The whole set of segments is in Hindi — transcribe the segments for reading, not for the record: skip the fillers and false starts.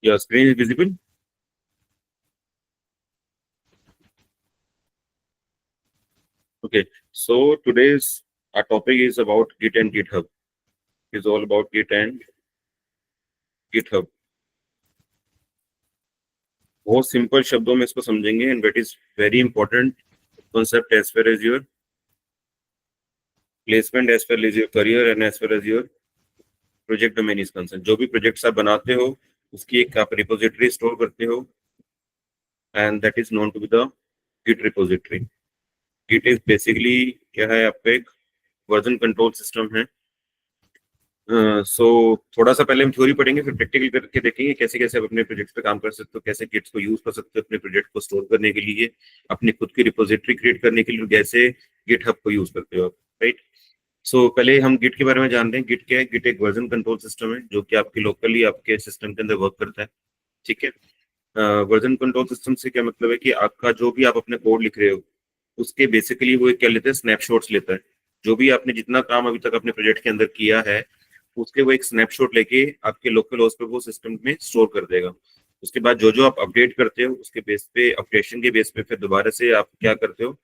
Your screen is visible? Okay. So today's our topic is about Git and GitHub. It's all about Git and GitHub. बहुत सिंपल शब्दों में इसको समझेंगे and that is very important concept as far as your placement, as far as your career and as far as your project domain is concerned. जो भी प्रोजेक्ट्स आप बनाते हो उसकी एक आप रिपोजिटरी स्टोर करते हो and that is known to be the Git repository. Git is basically क्या है, आपका एक वर्जन कंट्रोल सिस्टम है. सो थोड़ा सा पहले हम थ्योरी पढ़ेंगे, फिर प्रैक्टिकल करके देखेंगे कैसे कैसे आप अपने प्रोजेक्ट्स पे काम कर सकते हो, कैसे गिट्स को यूज कर सकते हो अपने प्रोजेक्ट को स्टोर करने के लिए, अपनी खुद की रिपोजिटरी क्रिएट करने के लिए, कैसे गिट हब को यूज करते हो आप. राइट. सो पहले हम गिट के बारे में जानते हैं. गिट क्या है? गिट एक वर्जन कंट्रोल सिस्टम है जो कि आपके लोकली आपके सिस्टम के अंदर वर्क करता है. ठीक है. वर्जन कंट्रोल सिस्टम से क्या मतलब है कि आपका जो भी आप अपने कोड लिख रहे हो उसके बेसिकली वो एक क्या लेते हैं, स्नैपशॉट्स लेता है. जो भी आपने जितना काम अभी तक अपने प्रोजेक्ट के अंदर किया है उसके वो एक स्नैपशॉट लेके आपके लोकल होस्ट पे वो सिस्टम में स्टोर कर देगा. उसके बाद जो जो आप अपडेट करते हो उसके बेस पे, अपडेशन के बेस पे फिर दोबारा से आप क्या करते हो,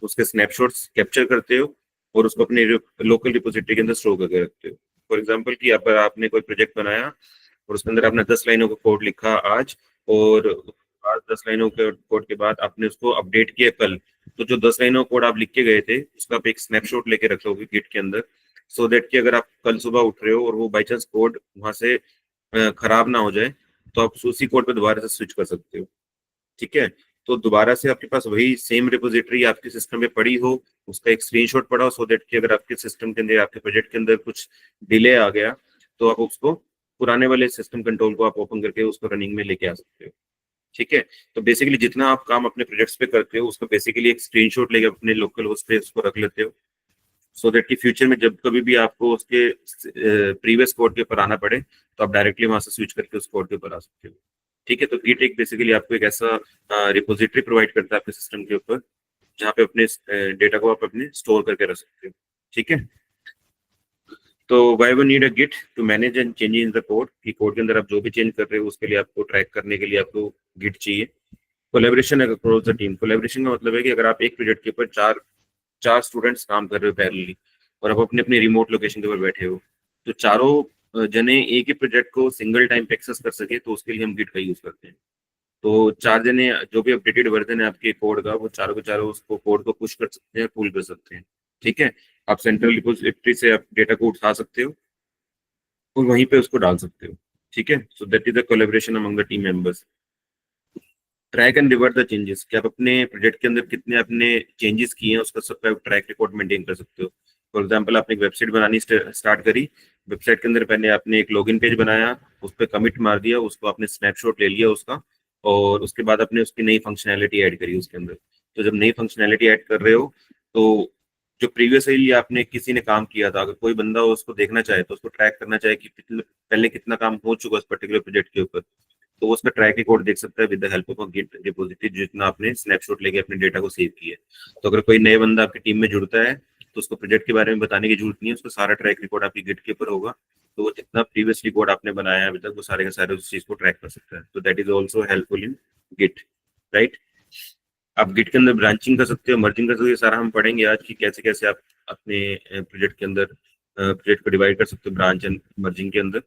उसके स्नैपशॉट्स कैप्चर करते हो और उसको अपने लोकल रिपोजिटरी के अंदर स्टोर करके रखते हो. फॉर एग्जाम्पल कि अगर आपने कोई प्रोजेक्ट बनाया और उसके अंदर आपने 10 लाइनों का कोड लिखा आज, और आज 10 लाइनों के कोड के बाद आपने उसको अपडेट किया कल, तो जो 10 लाइनों कोड आप लिख के गए थे उसका आप एक स्नैपशॉट लेके रखोगे गिट के अंदर, सो दैट कि अगर आप कल सुबह उठ रहे हो और वो बाई चांस कोड वहां से खराब ना हो जाए तो आप उसी कोड पे दोबारा से स्विच कर सकते हो. ठीक है. तो दोबारा से आपके पास वही सेम रिपोजिटरी आपके सिस्टम में पड़ी हो, उसका एक स्क्रीनशॉट पड़ा हो, सो दैट कि अगर आपके सिस्टम के अंदर, आपके प्रोजेक्ट के अंदर कुछ डिले आ गया तो आप उसको पुराने वाले सिस्टम कंट्रोल को आप ओपन करके उसको रनिंग में लेके आ सकते हो. ठीक है. तो बेसिकली जितना आप काम अपने प्रोजेक्ट्स पे करते हो उसका बेसिकली एक स्क्रीनशॉट लेके अपने लोकल होस्ट पे उसको रख लेते हो, सो दैट कि फ्यूचर में जब कभी भी आपको उसके प्रीवियस कोड के ऊपर आना पड़े तो आप डायरेक्टली वहां से स्विच करके उस कोड के ऊपर आ सकते हो. ठीक है. तो गिट एक बेसिकली आपको एक ऐसा रिपोजिटरी प्रोवाइड करता है आपके सिस्टम के ऊपर जहाँ पे अपने डेटा को आप अपने स्टोर करके रख सकते हो. ठीक है. तो why we need a Git to manage and change in the code, कि कोड के अंदर आप जो भी चेंज कर रहे हो उसके लिए आपको ट्रैक करने के लिए आपको गिट चाहिए. Collaboration across the team. Collaboration का मतलब है कि अगर आप एक प्रोजेक्ट के ऊपर चार चार स्टूडेंट्स काम कर रहे हो पैरेलली और आप अपने अपनी रिमोट लोकेशन के ऊपर बैठे हो, तो चारों जने एक ही प्रोजेक्ट को सिंगल टाइम पे एक्सेस कर सके तो उसके लिए हम गिट का यूज करते हैं. तो चार जने जो भी अपडेटेड वर्जन है आपके कोड का वो चारों के चारों उसको कोड को पुश कर सकते हैं, पुल कर सकते हैं. ठीक है. आप सेंट्रल रिपोजिटरी से आप डेटा को उठा सकते हो और वहीं पे उसको डाल सकते हो. ठीक है. So that is the collaboration among the team members. Track and revert the changes, कि आप अपने प्रोजेक्ट के अंदर कितने आपने चेंजेस किए हैं उसका सबका ट्रैक रिकॉर्ड मेंटेन कर सकते हो. फॉर एग्जांपल आपने एक वेबसाइट बनानी स्टार्ट करी, वेबसाइट के अंदर पहले आपने एक लॉगिन पेज बनाया, उस पर कमिट मार दिया, उसको आपने स्नैपशॉट ले लिया उसका, और उसके बाद आपने उसकी नई फंक्शनैलिटी ऐड करी उसके अंदर. तो जब नई फंक्शनैलिटी ऐड कर रहे हो तो जो प्रीवियसली आपने किसी ने काम किया था, अगर कोई बंदा उसको देखना चाहे तो उसको ट्रैक करना चाहे कि पहले कितना काम हो चुका है उस पर्टिकुलर प्रोजेक्ट के ऊपर, तो वो उसका ट्रैक रिकॉर्ड देख सकता है with the help of Git repository जितना आपने स्नैपशॉट लेके अपने डेटा को सेव किया है. तो अगर कोई नया बंदा आपकी टीम में जुड़ता है तो उसको प्रोजेक्ट के बारे में बताने की जरूरत नहीं है, उसका सारा ट्रैक रिकॉर्ड आपकी गिट के ऊपर होगा, तो वो जितना प्रीवियसली कोड आपने बनाया है अभी तक वो सारे के सारे उस चीज को ट्रैक कर सकता है. तो that is also helpful in Git. Right. आप गिट के अंदर ब्रांचिंग कर सकते हो, मर्जिंग कर सकते हो, ये सारा हम पढ़ेंगे आज कि कैसे कैसे आप अपने प्रोजेक्ट के अंदर प्रोजेक्ट को डिवाइड कर सकते हो ब्रांच एंड मर्जिंग के अंदर.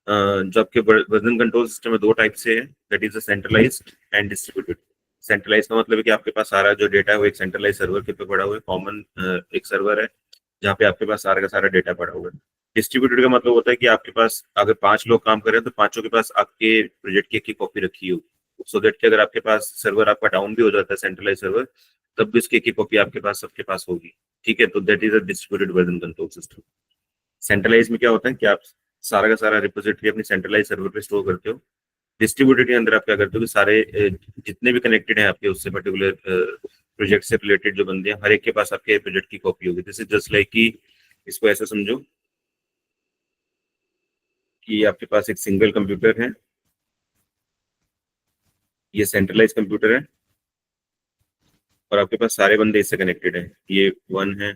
जो आपके वर्जन कंट्रोल सिस्टम है दो टाइप से है, that is centralized and distributed. Centralize का मतलब है कि आपके पास सारा जो डेटा है वो एक सेंट्रलाइज सर्वर के पे पड़ा हुआ है, कॉमन एक सर्वर है जहाँ पे आपके पास सारा का सारा डेटा पड़ा हुआ है. डिस्ट्रीब्यूटेड का मतलब होता है कि आपके पास अगर 5 लोग काम कर रहे हैं तो पांचों के पास आपके प्रोजेक्ट की एक कॉपी रखी हो, सो दैट कि अगर आपके पास सर्वर आपका डाउन भी हो जाता है सेंट्रलाइज सर्वर, तब भी उसकी एक कॉपी आपके पास सबके पास होगी. ठीक है. तो that is a distributed version control system. Centralize में क्या होता है कि आप सारा का सारा रिपोजिटरी अपनी सेंट्रलाइज सर्वर पे स्टोर करते हो. डिस्ट्रीब्यूटेड के अंदर आप क्या करते हो कि सारे जितने भी कनेक्टेड हैं आपके उससे पर्टिकुलर प्रोजेक्ट से रिलेटेड जो बंदे हैं हर एक के पास आपके प्रोजेक्ट की कॉपी होगी. दिस इज जस्ट लाइक कि इसको ऐसा समझो कि आपके पास एक सिंगल कंप्यूटर है, ये सेंट्रलाइज कंप्यूटर है और आपके पास सारे बंदे इससे कनेक्टेड हैं. ये वन है.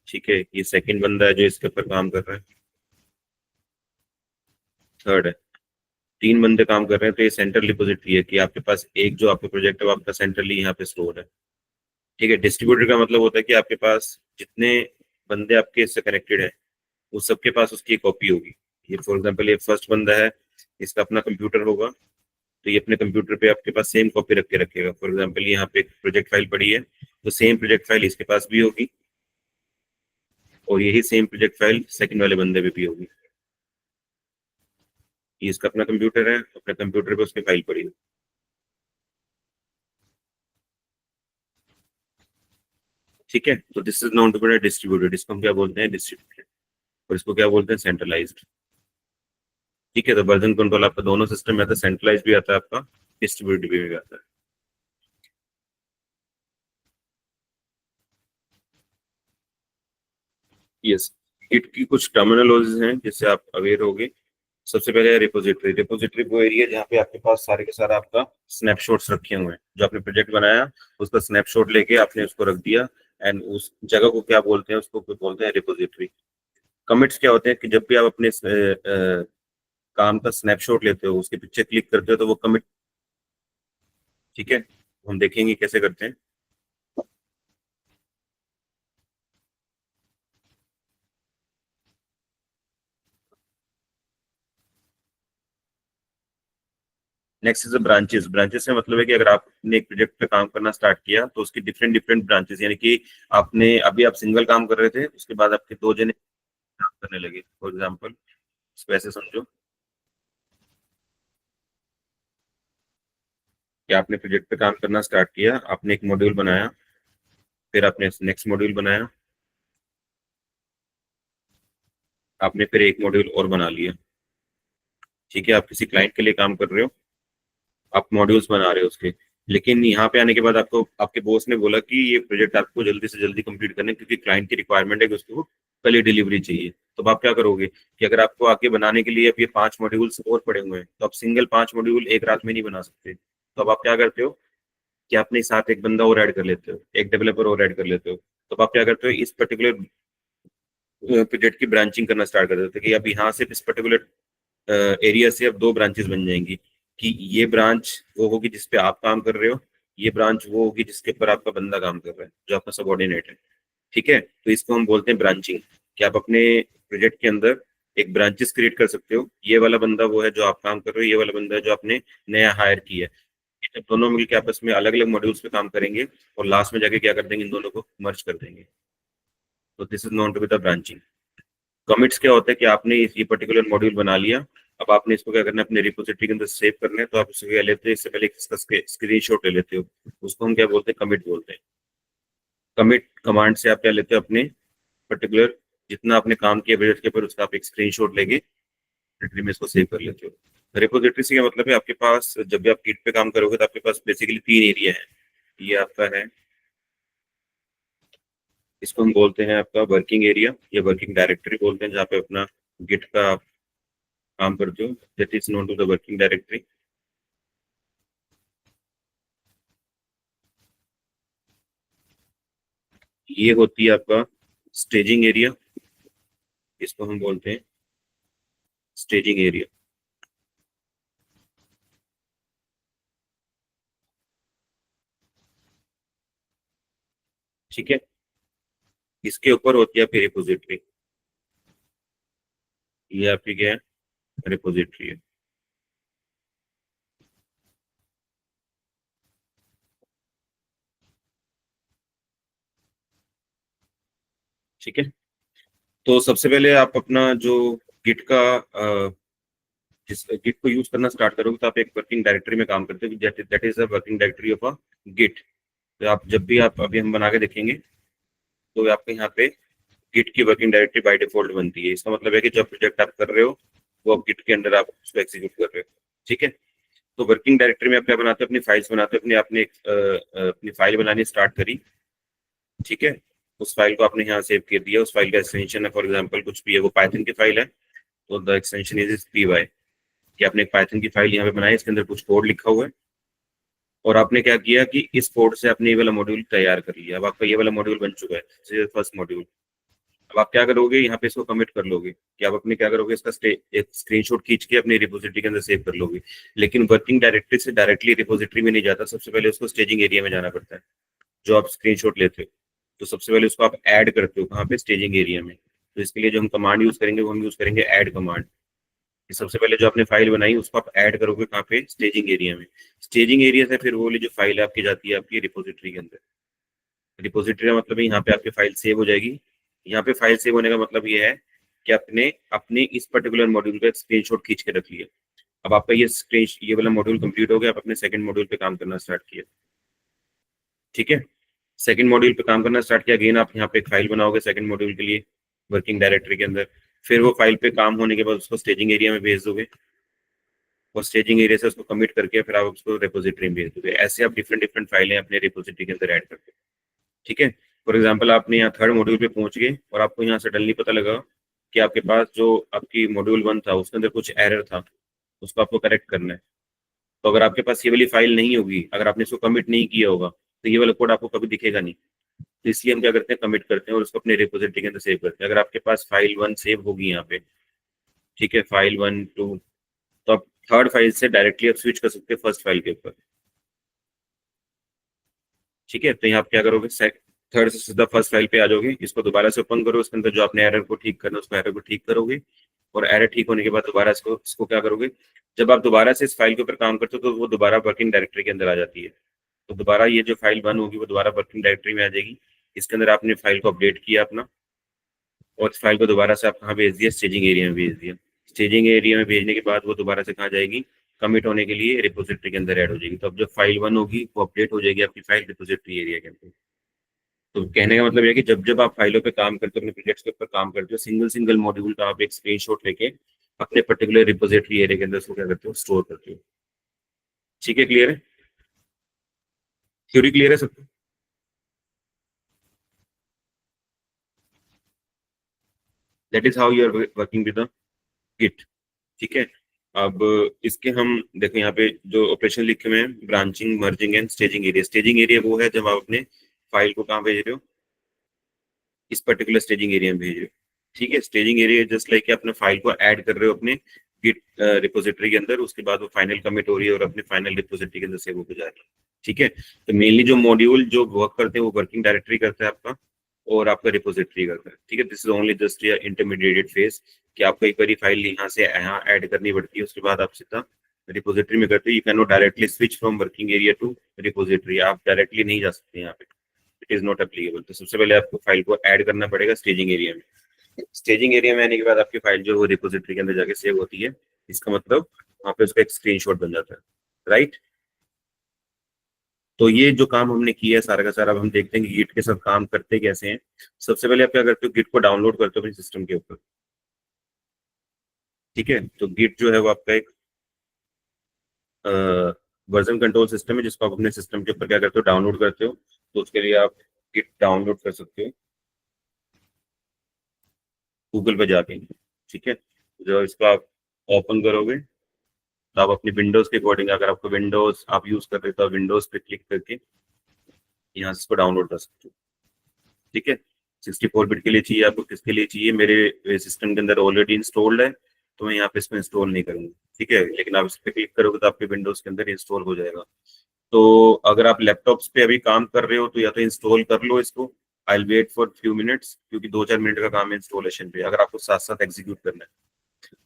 ठीक है. ये सेकंड बंदा है जो इसके ऊपर काम कर रहा है. थर्ड है. 3 बंदे काम कर रहे हैं, तो ये सेंट्रल रिपोजिटरी है कि आपके पास एक जो आपका प्रोजेक्ट है वो आपका सेंट्रली यहाँ पे स्टोर है। ठीक है, डिस्ट्रीब्यूटर का मतलब होता है कि आपके पास जितने बंदे आपके इससे कनेक्टेड है उस सबके पास उसकी एक कॉपी होगी। ये फॉर एग्जांपल ये फर्स्ट बंदा है, इसका अपना कंप्यूटर होगा, तो ये अपने कंप्यूटर पे आपके पास सेम कॉपी रख के रखेगा। फॉर एग्जांपल यहाँ पे एक प्रोजेक्ट फाइल पड़ी है, तो सेम प्रोजेक्ट फाइल इसके पास भी होगी और यही सेम प्रोजेक्ट फाइल सेकंड वाले बंदे पे भी होगी। ये इसका अपना कंप्यूटर है, अपने कंप्यूटर पे उसकी फाइल पड़ी है। ठीक है, तो this is known to be distributed, इसको हम क्या बोलते हैं, डिस्ट्रीब्यूटेड, और इसको क्या बोलते हैं, सेंट्रलाइज्ड। ठीक है, तो वर्जन कंट्रोल आपका दोनों सिस्टम में आता है, सेंट्रलाइज भी आता है आपका, डिस्ट्रीब्यूटेड भी आता है। यस, गिट की कुछ टर्मिनोलॉजीज हैं जिससे आप अवेयर होगे। सबसे पहले है रिपोजिटरी। रिपोजिटरी वो एरिया जहाँ पे आपके पास सारे के सारा आपका स्नैपशॉट्स रखे हुए हैं, जो आपने प्रोजेक्ट बनाया उसका स्नैपशॉट लेके आपने उसको रख दिया, एंड उस जगह को क्या बोलते हैं, उसको बोलते हैं रिपोजिटरी। कमिट्स क्या होते हैं कि जब भी आप अपने काम का स्नैपशॉट लेते हो, उसके पीछे क्लिक करते हो तो वो कमिट। ठीक है, हम देखेंगे कैसे करते हैं। Next is branches. ब्रांचेस से मतलब है कि अगर आपने एक प्रोजेक्ट पे काम करना स्टार्ट किया तो उसकी डिफरेंट डिफरेंट ब्रांचेस, यानी कि आपने अभी आप सिंगल काम कर रहे थे, उसके बाद आपके दो जने काम करने लगे। फॉर एग्जाम्पल इसको ऐसे समझो कि आपने प्रोजेक्ट पे काम करना स्टार्ट किया, आपने एक मॉड्यूल बनाया, फिर आपने नेक्स्ट मॉड्यूल बनाया, आपने फिर एक मॉड्यूल और बना लिया। ठीक है, आप किसी क्लाइंट के लिए काम कर रहे हो, आप मॉड्यूल्स बना रहे हो उसके, लेकिन यहाँ पे आने के बाद आपको आपके बॉस ने बोला कि ये प्रोजेक्ट आपको जल्दी से जल्दी कंप्लीट करना है क्योंकि क्लाइंट की रिक्वायरमेंट है कि उसको कल ही डिलीवरी चाहिए। तो अब आप क्या करोगे कि अगर आपको आगे बनाने के लिए अब ये 5 मॉड्यूल्स और पड़े हुए हैं, तो आप सिंगल 5 मॉड्यूल एक रात में नहीं बना सकते। तो अब आप क्या करते हो कि अपने साथ एक बंदा और ऐड कर लेते हो, एक डेवलपर और ऐड कर लेते हो। तो अब आप क्या करते हो, इस पर्टिकुलर प्रोजेक्ट की ब्रांचिंग करना स्टार्ट कर देते हो कि अब यहाँ से इस पर्टिकुलर एरिया से अब 2 ब्रांचेस बन जाएंगी कि ये ब्रांच वो होगी जिस पे आप काम कर रहे हो, ये ब्रांच वो होगी जिसके ऊपर आपका बंदा काम कर रहा है, जो आपका सबऑर्डिनेट है। ठीक है, तो इसको हम बोलते हैं ब्रांचिंग, कि आप अपने प्रोजेक्ट के अंदर एक ब्रांचेस क्रिएट कर सकते हो। ये वाला बंदा वो है जो आप काम कर रहे हो, ये वाला बंदा है जो आपने नया हायर किया है। जब दोनों मिलकर आपस में अलग अलग मॉड्यूल्स पे काम करेंगे और लास्ट में जाके क्या कर देंगे, इन दोनों को मर्ज कर देंगे। तो this is known to be the branching. Commits क्या होता है कि आपने ये पर्टिकुलर मॉड्यूल बना लिया, अब आपने इसको क्या करना है, अपने रिपोजिटरी के अंदर सेव करना है। तो आप इसको क्या लेते हैं, इससे पहले इसका स्क्रीनशॉट ले लेते हो, उसको हम क्या बोलते हैं, कमिट बोलते हैं। कमिट कमांड से आप क्या लेते हो, अपने पर्टिकुलर जितना आपने काम किया प्रोजेक्ट के ऊपर उसका आप एक स्क्रीनशॉट लेके रिपोजिटरी में इसको सेव कर लेते हो। रिपोजिटरी से क्या मतलब है, आपके पास जब भी आप गिट पे काम करोगे तो आपके पास बेसिकली 3 एरिया है। ये आपका है, इसको हम बोलते हैं आपका वर्किंग एरिया या वर्किंग डायरेक्टरी बोलते हैं, जहाँ पे अपना गिट का काम करते हो, that is known to the working directory. ये होती है आपका स्टेजिंग एरिया, इसको हम बोलते हैं स्टेजिंग एरिया। ठीक है, इसके ऊपर होती है आपकी रिपोजिटरी। ये आपकी क्या है, रिपोजिटरी है। ठीक है, तो सबसे पहले आप अपना जो गिट का जिस गिट को यूज करना स्टार्ट करोगे तो आप एक वर्किंग डायरेक्टरी में काम करते हो, that is a working directory of a Git. तो आप जब भी आप अभी हम बना के देखेंगे तो आपके यहाँ पे गिट की वर्किंग डायरेक्टरी बाय डिफॉल्ट बनती है। इसका मतलब है कि जब प्रोजेक्ट आप कर रहे हो वो आप गिट के अंदर आप उसको एग्जीक्यूट कर रहे हो। ठीक है, तो वर्किंग डायरेक्टरी में आप क्या बनाते हो, अपनी फाइल्स बनाते हो। अपनी आपने अपनी फाइल बनानी स्टार्ट करी। ठीक है, उस फाइल को आपने यहाँ सेव कर दिया, उस फाइल का एक्सटेंशन है फॉर एग्जाम्पल कुछ भी है, वो पाइथन की फाइल है, तो द एक्सटेंशन इज py, कि आपने एक पाइथन की फाइल यहाँ पे बनाई, इसके अंदर कुछ कोड लिखा हुआ है और आपने क्या किया कि इस कोड से आपने ये वाला मॉड्यूल तैयार कर लिया। अब आपका ये वाला मॉड्यूल बन चुका है, फर्स्ट मॉड्यूल। अब आप क्या करोगे, यहाँ पे इसको कमिट कर लोगे कि आप अपने क्या करोगे, इसका एक स्क्रीनशॉट खींच के अपनी रिपोजिटरी के अंदर सेव कर लोगे। लेकिन वर्किंग डायरेक्टरी से डायरेक्टली रिपोजिटरी में नहीं जाता, सबसे पहले उसको स्टेजिंग एरिया में जाना पड़ता है। जो आप स्क्रीनशॉट लेते हो तो सबसे पहले उसको आप ऐड करते हो कहाँ पे, स्टेजिंग एरिया में। तो इसके लिए जो हम कमांड यूज करेंगे वो हम यूज करेंगे ऐड कमांड। सबसे पहले जो आपने फाइल बनाई उसको आप ऐड करोगे कहाँ पे, स्टेजिंग एरिया में। स्टेजिंग एरिया से फिर वो वाली जो फाइल आपकी जाती है आपकी रिपोजिटरी के अंदर। रिपोजिटरी का मतलब है यहाँ पे आपकी फाइल सेव हो जाएगी। यहाँ पे फाइल सेव होने का मतलब ये है कि आपने अपने इस पर्टिकुलर मॉड्यूल का स्क्रीनशॉट खींच के रख लिया। अब आपका ये वाला मॉड्यूल कंप्लीट हो गया, आप अपने सेकंड मॉड्यूल पे काम करना स्टार्ट किया। ठीक है, सेकंड मॉड्यूल पे काम करना स्टार्ट किया, अगेन आप यहाँ पे एक फाइल बनाओगे सेकंड मॉड्यूल के लिए वर्किंग डायरेक्टरी के अंदर। फिर वो फाइल पे काम होने के बाद उसको स्टेजिंग एरिया में भेज दोगे, और स्टेजिंग एरिया से उसको कमिट करके फिर आप उसको रिपोजिटरी में भेज दोगे। ऐसे आप डिफरेंट डिफरेंट फाइलें अपने रिपोजिटरी के अंदर ऐड करते हो। ठीक है, फॉर एग्जाम्पल आपने यहाँ थर्ड मॉड्यूल पे पहुंच गए और आपको यहाँ सडनली पता लगा कि आपके पास जो आपकी मॉड्यूल 1 था उसके अंदर कुछ एरर था, उसको आपको करेक्ट करना है। तो अगर आपके पास ये वाली फाइल नहीं होगी, अगर आपने इसको कमिट नहीं किया होगा, तो ये वाला कोड आपको कभी दिखेगा नहीं। तो इसलिए हम क्या करते हैं, कमिट करते हैं और उसको अपने रिपोजिटरी के अंदर सेव करते हैं। अगर आपके पास फाइल 1 सेव होगी यहाँ पे, ठीक है, फाइल 1 2, तो आप थर्ड फाइल से डायरेक्टली आप स्विच कर सकते हैं फर्स्ट फाइल के ऊपर। ठीक है, तो यहाँ आप क्या करोगे, थर्ड से सीधा फर्स्ट फाइल पे आ जाओगे, इसको दोबारा से ओपन करो, उसके अंदर जो आपने एरर को ठीक करना है उसको एरर को ठीक करोगे। और एरर ठीक होने के बाद दोबारा इसको क्या करोगे, जब आप दोबारा से इस फाइल के ऊपर काम करते हो तो वो दोबारा वर्किंग डायरेक्टरी के अंदर आ जाती है। तो दोबारा ये जो फाइल 1 होगी वो दोबारा वर्किंग डायरेक्टरी में आ जाएगी। इसके अंदर आपने फाइल को अपडेट किया अपना, और इस फाइल को दोबारा से आप कहाँ भेज दिया, स्टेजिंग एरिया में भेज दिया। स्टेजिंग एरिया में भेजने के बाद वो दोबारा से कहाँ जाएगी, कमिट होने के लिए रिपोजिटरी के अंदर ऐड हो जाएगी। तो अब जो फाइल 1 होगी वो अपडेट हो जाएगी आपकी फाइल रिपोजिटरी एरिया के अंदर। तो कहने का मतलब ये है कि जब जब आप फाइलों पे काम करते हो, अपने प्रोजेक्ट्स के ऊपर काम करते हो, सिंगल सिंगल मॉड्यूल का आप एक स्क्रीनशॉट लेके अपने पर्टिकुलर रिपोजिटरी एरिया के अंदर उसको क्या करते हो, स्टोर करते हो। ठीक है, क्लियर है, थ्योरी क्लियर है सबको? That is how you are working with the Git. ठीक है, अब इसके हम देखो यहाँ पे जो ऑपरेशन लिखे हुए हैं, branching merging and staging area. Staging area वो है जब आप अपने फाइल को कहाँ भेज रहे हो, इस पर्टिकुलर स्टेजिंग एरिया में भेज रहे हो। ठीक है, स्टेजिंग एरिया जस्ट लाइक अपने फाइल को ऐड कर रहे हो अपने गिट रिपोजिटरी के अंदर, उसके बाद वो फाइनल कमिट हो रही है और अपने फाइनल रिपोजिटरी के अंदर सेव होकर जा रही है। ठीक है, तो मेनली जो मॉड्यूल जो वर्क करते हैं वो वर्किंग डायरेक्टरी करता है आपका, और आपका रिपोजिटरी करता है। ठीक है, this is only just intermediate phase, कि आपको एक बार फाइल यहाँ से यहाँ ऐड करनी पड़ती है, उसके बाद आप सीधा रिपोजिटरी में करते हो। You can not directly switch from working area to repository, आप डायरेक्टली नहीं जा सकते यहाँ पे, इट इज नॉट एप्लीकेबल। तो सबसे पहले आपको फाइल को ऐड करना पड़ेगा स्टेजिंग एरिया में। स्टेजिंग एरिया में आने के बाद आपकी फाइल जो है रिपोजिटरी के अंदर जाके सेव होती है। इसका मतलब वहाँ पे उसका एक स्क्रीनशॉट बन जाता है, राइट। तो ये जो काम हमने किया है सारा का सारा, अब हम देखते हैं कि गिट के साथ काम करते कैसे हैं। सबसे पहले आप क्या करते हो, गिट को डाउनलोड करते हो अपने सिस्टम के ऊपर। ठीक है, तो गिट जो है वो आपका एक वर्जन कंट्रोल सिस्टम है जिसको आप अपने सिस्टम के ऊपर क्या करते हो, डाउनलोड करते हो। तो उसके लिए आप गिट डाउनलोड कर सकते हो गूगल पे जाके। ठीक है, जो इसको आप ओपन करोगे तो आप अपनी विंडोज के अकॉर्डिंग, अगर आपको विंडोज आप यूज कर रहे हो तो विंडोज पे क्लिक करके यहाँ से इसको डाउनलोड कर सकते हो। ठीक है, 64 बिट के लिए चाहिए आपको, किसके लिए चाहिए, मेरे सिस्टम के अंदर ऑलरेडी इंस्टॉल्ड है, तो मैं यहाँ पे इसको इंस्टॉल नहीं करूंगा। ठीक है, लेकिन आप इस पर क्लिक करोगे तो आपके विंडोज के अंदर इंस्टॉल हो जाएगा। तो अगर आप लैपटॉप्स पे अभी काम कर रहे हो तो या तो इंस्टॉल कर लो इसको, I wait for few minutes, क्योंकि 2-4 मिनट का काम है इंस्टॉलेशन पे, अगर आपको साथ साथ एग्जीक्यूट करना है।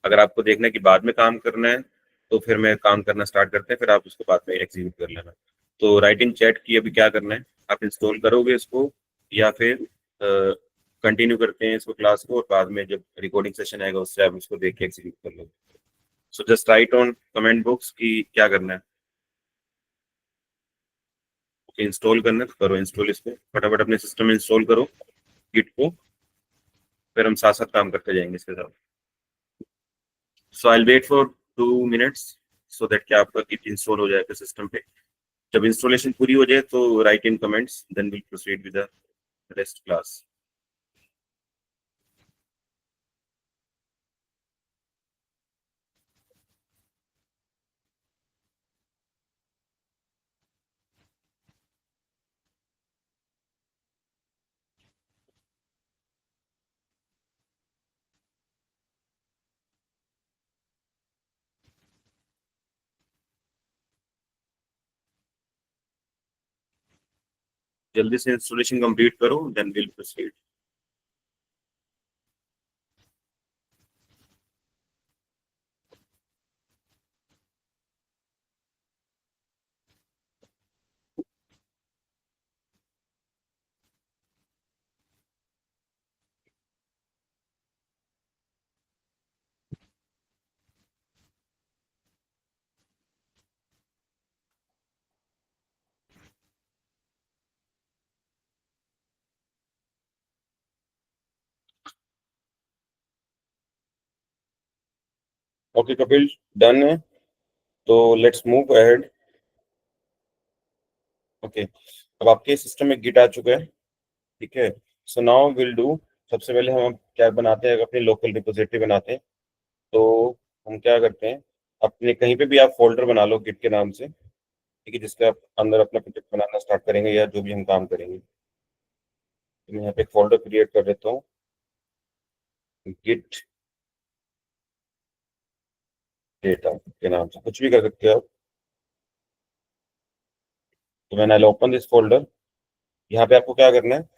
अगर आपको देखना है कि बाद में काम करना है, तो फिर मैं काम करना स्टार्ट करते हैं, फिर आप उसको बाद में एग्जीक्यूट कर लेना। तो राइट इन चैट की अभी क्या करना है, आप इंस्टॉल करोगे इसको या फिर कंटिन्यू करते हैं इसको क्लास को, और बाद में जब रिकॉर्डिंग सेशन आएगा उससे आप उसको देख के एग्जीक्यूट कर लोगे। So just right on comment box की क्या करना है। इंस्टॉल करना है तो करो इंस्टॉल, इसको फटाफट अपने सिस्टम में इंस्टॉल करो गिट को, फिर हम साथ साथ काम करते जाएंगे इसके साथ। So I wait for 2 minutes so that कि आपका गिट इंस्टॉल हो जाएगा सिस्टम पे। जब इंस्टॉलेशन पूरी हो जाए तो write in comments, then will proceed with the rest class. जल्दी से इंस्टॉलेशन कंप्लीट करो, then will proceed. Okay Kapil, done है, तो लेट्स मूव अहेड। ओके, अब आपके सिस्टम में गिट आ चुका है, ठीक है। सो नाउ विल डू, सबसे पहले हम क्या बनाते हैं, अपनी लोकल रिपोजिटरी बनाते हैं। तो हम क्या करते हैं, अपने कहीं पे भी आप फोल्डर बना लो गिट के नाम से, ठीक है, जिसके आप अंदर अपना प्रोजेक्ट बनाना स्टार्ट करेंगे या जो भी हम काम करेंगे। तो मैं यहाँ पे एक फोल्डर क्रिएट कर देता हूँ, गिट डेटा के नाम से, कुछ भी कर सकते हो आप। तो मैंने ओपन दिस फोल्डर। यहाँ पे आपको क्या करना है,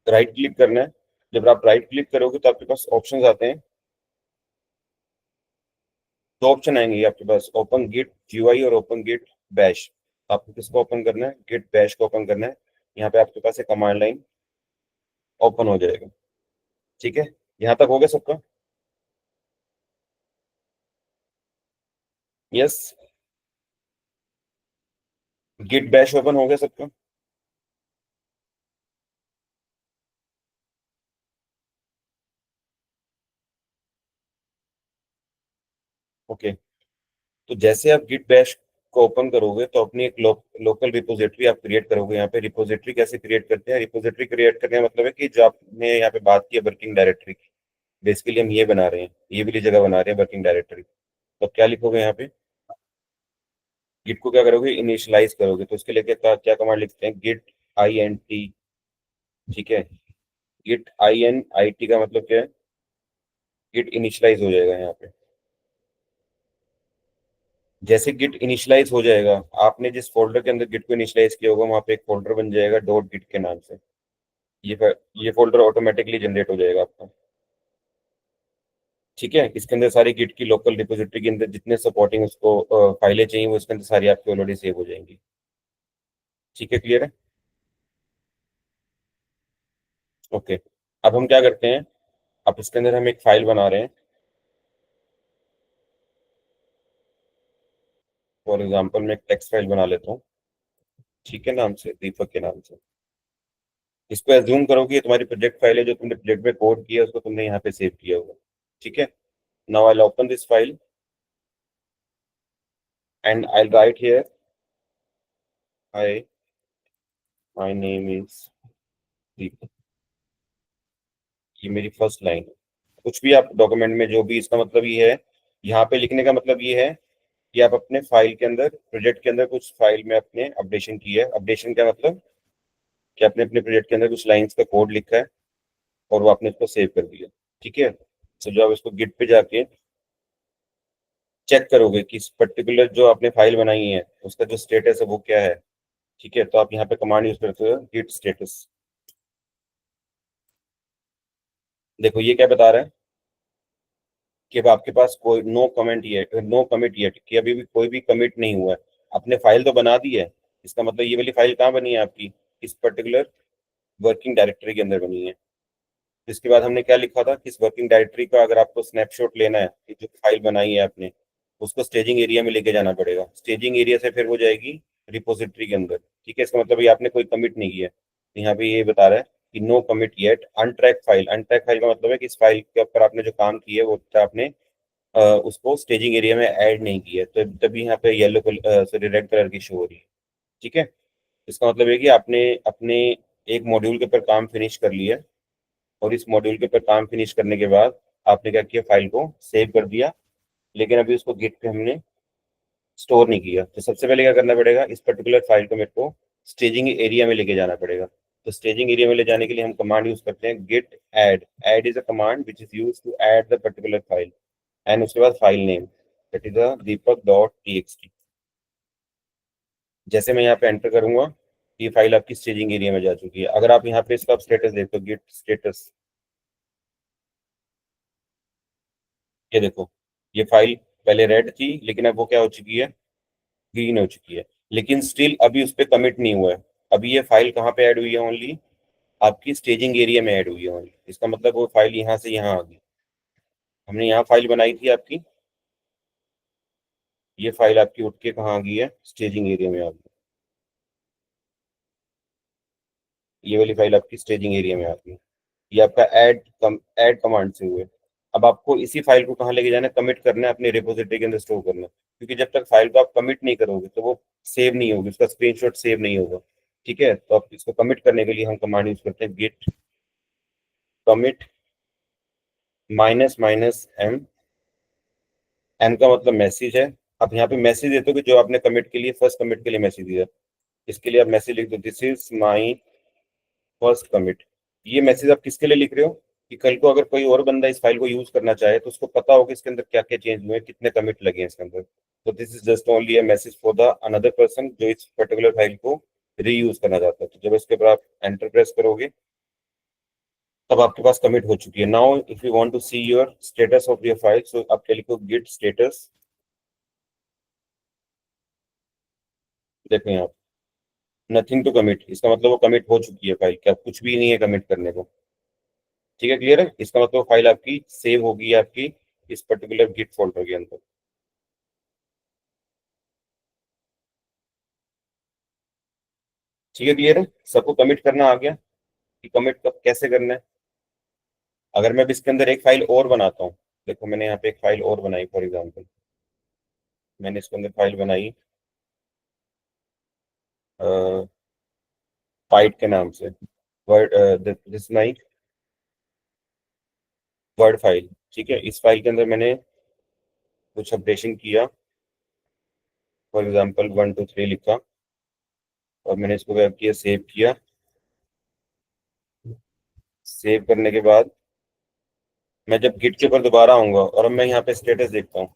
राइट क्लिक करना है। जब आप राइट क्लिक करोगे तो आपके पास ऑप्शंस आते हैं, दो ऑप्शन आएंगे आपके पास, ओपन गिट GUI और ओपन गिट बैश। आपको किसको ओपन करना है, गिट बैश को ओपन करना है। यहाँ पे आपके पास एक कमांड लाइन ओपन हो जाएगा, ठीक है। यहाँ तक हो गया सबका? यस, गिट बैश ओपन हो गया सबका? ओके, तो जैसे आप गिट बैश को ओपन करोगे तो अपनी एक लोकल रिपोजिटरी आप क्रिएट करोगे। यहाँ पे रिपोजिटरी कैसे क्रिएट करते हैं, रिपोजिटरी क्रिएट करने का मतलब है कि जो आपने यहाँ पे बात की है वर्किंग डायरेक्टरी की, बेसिकली हम ये बना रहे हैं, ये वाली जगह बना रहे हैं वर्किंग डायरेक्टरी। तो क्या लिखोगे यहाँ पे, गिट को क्या करोगे, इनिशियलाइज करोगे। तो उसके लिए क्या क्या कमांड लिखते हैं, गिट INT, ठीक है। गिट INIT का मतलब क्या है, गिट इनिशियलाइज हो जाएगा यहाँ पे। जैसे गिट इनिशियलाइज हो जाएगा, आपने जिस फोल्डर के अंदर गिट को इनिशियलाइज किया होगा वहां पे एक फोल्डर बन जाएगा डॉट गिट के नाम से। ये फोल्डर ऑटोमेटिकली जनरेट हो जाएगा आपका, ठीक है। इसके अंदर सारी गिट की लोकल रिपोजिटरी के अंदर जितने सपोर्टिंग उसको फाइलें चाहिए वो इसके अंदर सारी आपकी ऑलरेडी सेव हो जाएंगी, ठीक है, क्लियर है? ओके, अब हम क्या करते हैं, अब इसके अंदर हम एक फाइल बना रहे हैं। फॉर एग्जाम्पल मैं एक टेक्स्ट फाइल बना लेता हूँ, ठीक है, नाम से दीपक के नाम से। इसको एज्यूम करो कि ये तुम्हारी प्रोजेक्ट फाइल है, जो तुमने प्रोजेक्ट में कोड किया उसको तुमने यहाँ पे सेव किया होगा, ठीक है। Now I open this file and I write here, hi my name is Deepak. ये मेरी फर्स्ट लाइन है। कुछ भी आप डॉक्यूमेंट में जो भी, इसका मतलब ये है, यहाँ पे लिखने का मतलब ये है कि आप अपने फाइल के अंदर, प्रोजेक्ट के अंदर कुछ फाइल में अपने अपडेशन की है। अपडेशन क्या मतलब, कि आपने अपने प्रोजेक्ट के अंदर कुछ लाइंस का कोड लिखा है और वो आपने इसको सेव कर दिया, ठीक है। तो जब आप इसको गिट पे जाके चेक करोगे कि इस पर्टिकुलर जो आपने फाइल बनाई है उसका जो स्टेटस है वो क्या है, ठीक है, तो आप यहाँ पे कमांड यूज करते हो गिट स्टेटस। देखो ये क्या बता रहा है कि अब आपके पास कोई नो कमिट येट, कि अभी भी कोई भी कमिट नहीं हुआ है। आपने फाइल तो बना दी है, इसका मतलब ये वाली फाइल कहाँ बनी है आपकी, इस पर्टिकुलर वर्किंग डायरेक्टरी के अंदर बनी है। इसके बाद हमने क्या लिखा था कि इस वर्किंग डायरेक्टरी का अगर आपको स्नैपशॉट लेना है कि जो फाइल बनाई है आपने, उसको स्टेजिंग एरिया में लेके जाना पड़ेगा। स्टेजिंग एरिया से फिर वो जाएगी रिपोजिटरी के अंदर, ठीक है। इसका मतलब ये आपने कोई कमिट नहीं किया। तो यहाँ पे ये बता रहा है कि no commit yet untrack file. Untrack file का मतलब है कि इस फाइल के ऊपर आपने जो काम किया है वो आपने उसको स्टेजिंग एरिया में ऐड नहीं किया है, तो तभी यहाँ पे yellow colour, sorry, red colour की शो हो रही है, ठीक है। इसका मतलब है कि आपने अपने एक मॉड्यूल के ऊपर काम फिनिश कर लिया, और इस मॉड्यूल के ऊपर काम फिनिश करने के बाद आपने क्या किया, फाइल को सेव कर दिया, लेकिन अभी उसको गिट पे हमने स्टोर नहीं किया। तो सबसे पहले क्या करना पड़ेगा, इस पर्टिकुलर फाइल को मेरे को स्टेजिंग एरिया में लेके जाना पड़ेगा। तो स्टेजिंग एरिया में ले जाने के लिए हम कमांड यूज करते हैं Git add. Add is a command which is use to add the particular file, and उसके बाद file name, that is Deepak dot TXT। जैसे मैं यहाँ पे एंटर करूंगा ये फाइल आपकी स्टेजिंग एरिया में जा चुकी है। अगर आप यहाँ पे इसका स्टेटस देखो, गिट स्टेटस, ये देखो, ये फाइल पहले रेड थी लेकिन अब वो क्या हो चुकी है, ग्रीन हो चुकी है। लेकिन स्टिल अभी उस पर कमिट नहीं हुआ है। अभी ये फाइल कहाँ पे ऐड हुई है, ओनली आपकी स्टेजिंग एरिया में ऐड हुई है ओनली। इसका मतलब वो फाइल यहाँ से यहाँ आ गई। हमने यहाँ फाइल बनाई थी आपकी, ये फाइल आपकी उठ के कहाँ आ गई है, स्टेजिंग एरिया में आ गई। ये वाली फाइल आपकी स्टेजिंग एरिया में आ गई। ये आपका ऐड कमांड से हुए। अब आपको इसी फाइल को कहाँ लेके जाना है, कमिट करना है, अपने रिपोजिटरी के अंदर स्टोर करना है। क्योंकि जब तक फाइल को आप कमिट नहीं करोगे तो वो सेव नहीं होगी, उसका स्क्रीनशॉट सेव नहीं होगा। ठीक है, तो आप इसको कमिट करने के लिए हम कमांड यूज करते हैं, गिट कमिट -m। एम का मतलब मैसेज है। आप यहाँ पे मैसेज देते हो कि जो आपने कमिट के लिए, फर्स्ट कमिट के लिए मैसेज दिया। इसके लिए आप मैसेज लिख दो, this is my first commit. ये मैसेज आप किसके लिए लिख रहे हो, कि कल को अगर कोई और बंदा इस फाइल को यूज करना चाहे तो उसको पता हो कि इसके अंदर क्या क्या चेंज हुए हैं, कितने कमिट लगे हैं इसके अंदर। तो this is just only a message for the another person जो इस पर्टिकुलर फाइल को रीयूज करना चाहता है। तो जब इसके ऊपर आप एंटर प्रेस करोगे तब आपके पास कमिट हो चुकी है। Now if you want to see your status of your file, so आप क्या लिखो, गिट स्टेटस। देखो यहाँ नथिंग टू कमिट, इसका मतलब वो कमिट हो चुकी है फाइल, क्या कुछ भी नहीं है कमिट करने को। ठीक है, क्लियर है। इसका मतलब फाइल आपकी सेव होगी आपकी इस पर्टिकुलर गिट फोल्डर के अंदर। ठीक है, क्लियर है। सबको कमिट करना आ गया कि कमिट कब कैसे करना है। अगर मैं अब इसके अंदर एक फाइल और बनाता हूँ, देखो मैंने यहाँ पे एक फाइल और बनाई, फॉर एग्जाम्पल मैंने इसके अंदर फाइल बनाई फाइट के नाम से, word, this my word file. ठीक है, इस फाइल के अंदर मैंने कुछ अपडेशन किया, फॉर एग्जाम्पल 1 2 3 लिखा, और मैंने इसको क्या किया, सेव किया। सेव करने के बाद मैं जब गिट के ऊपर दोबारा आऊंगा और अब मैं यहाँ पे स्टेटस देखता हूँ,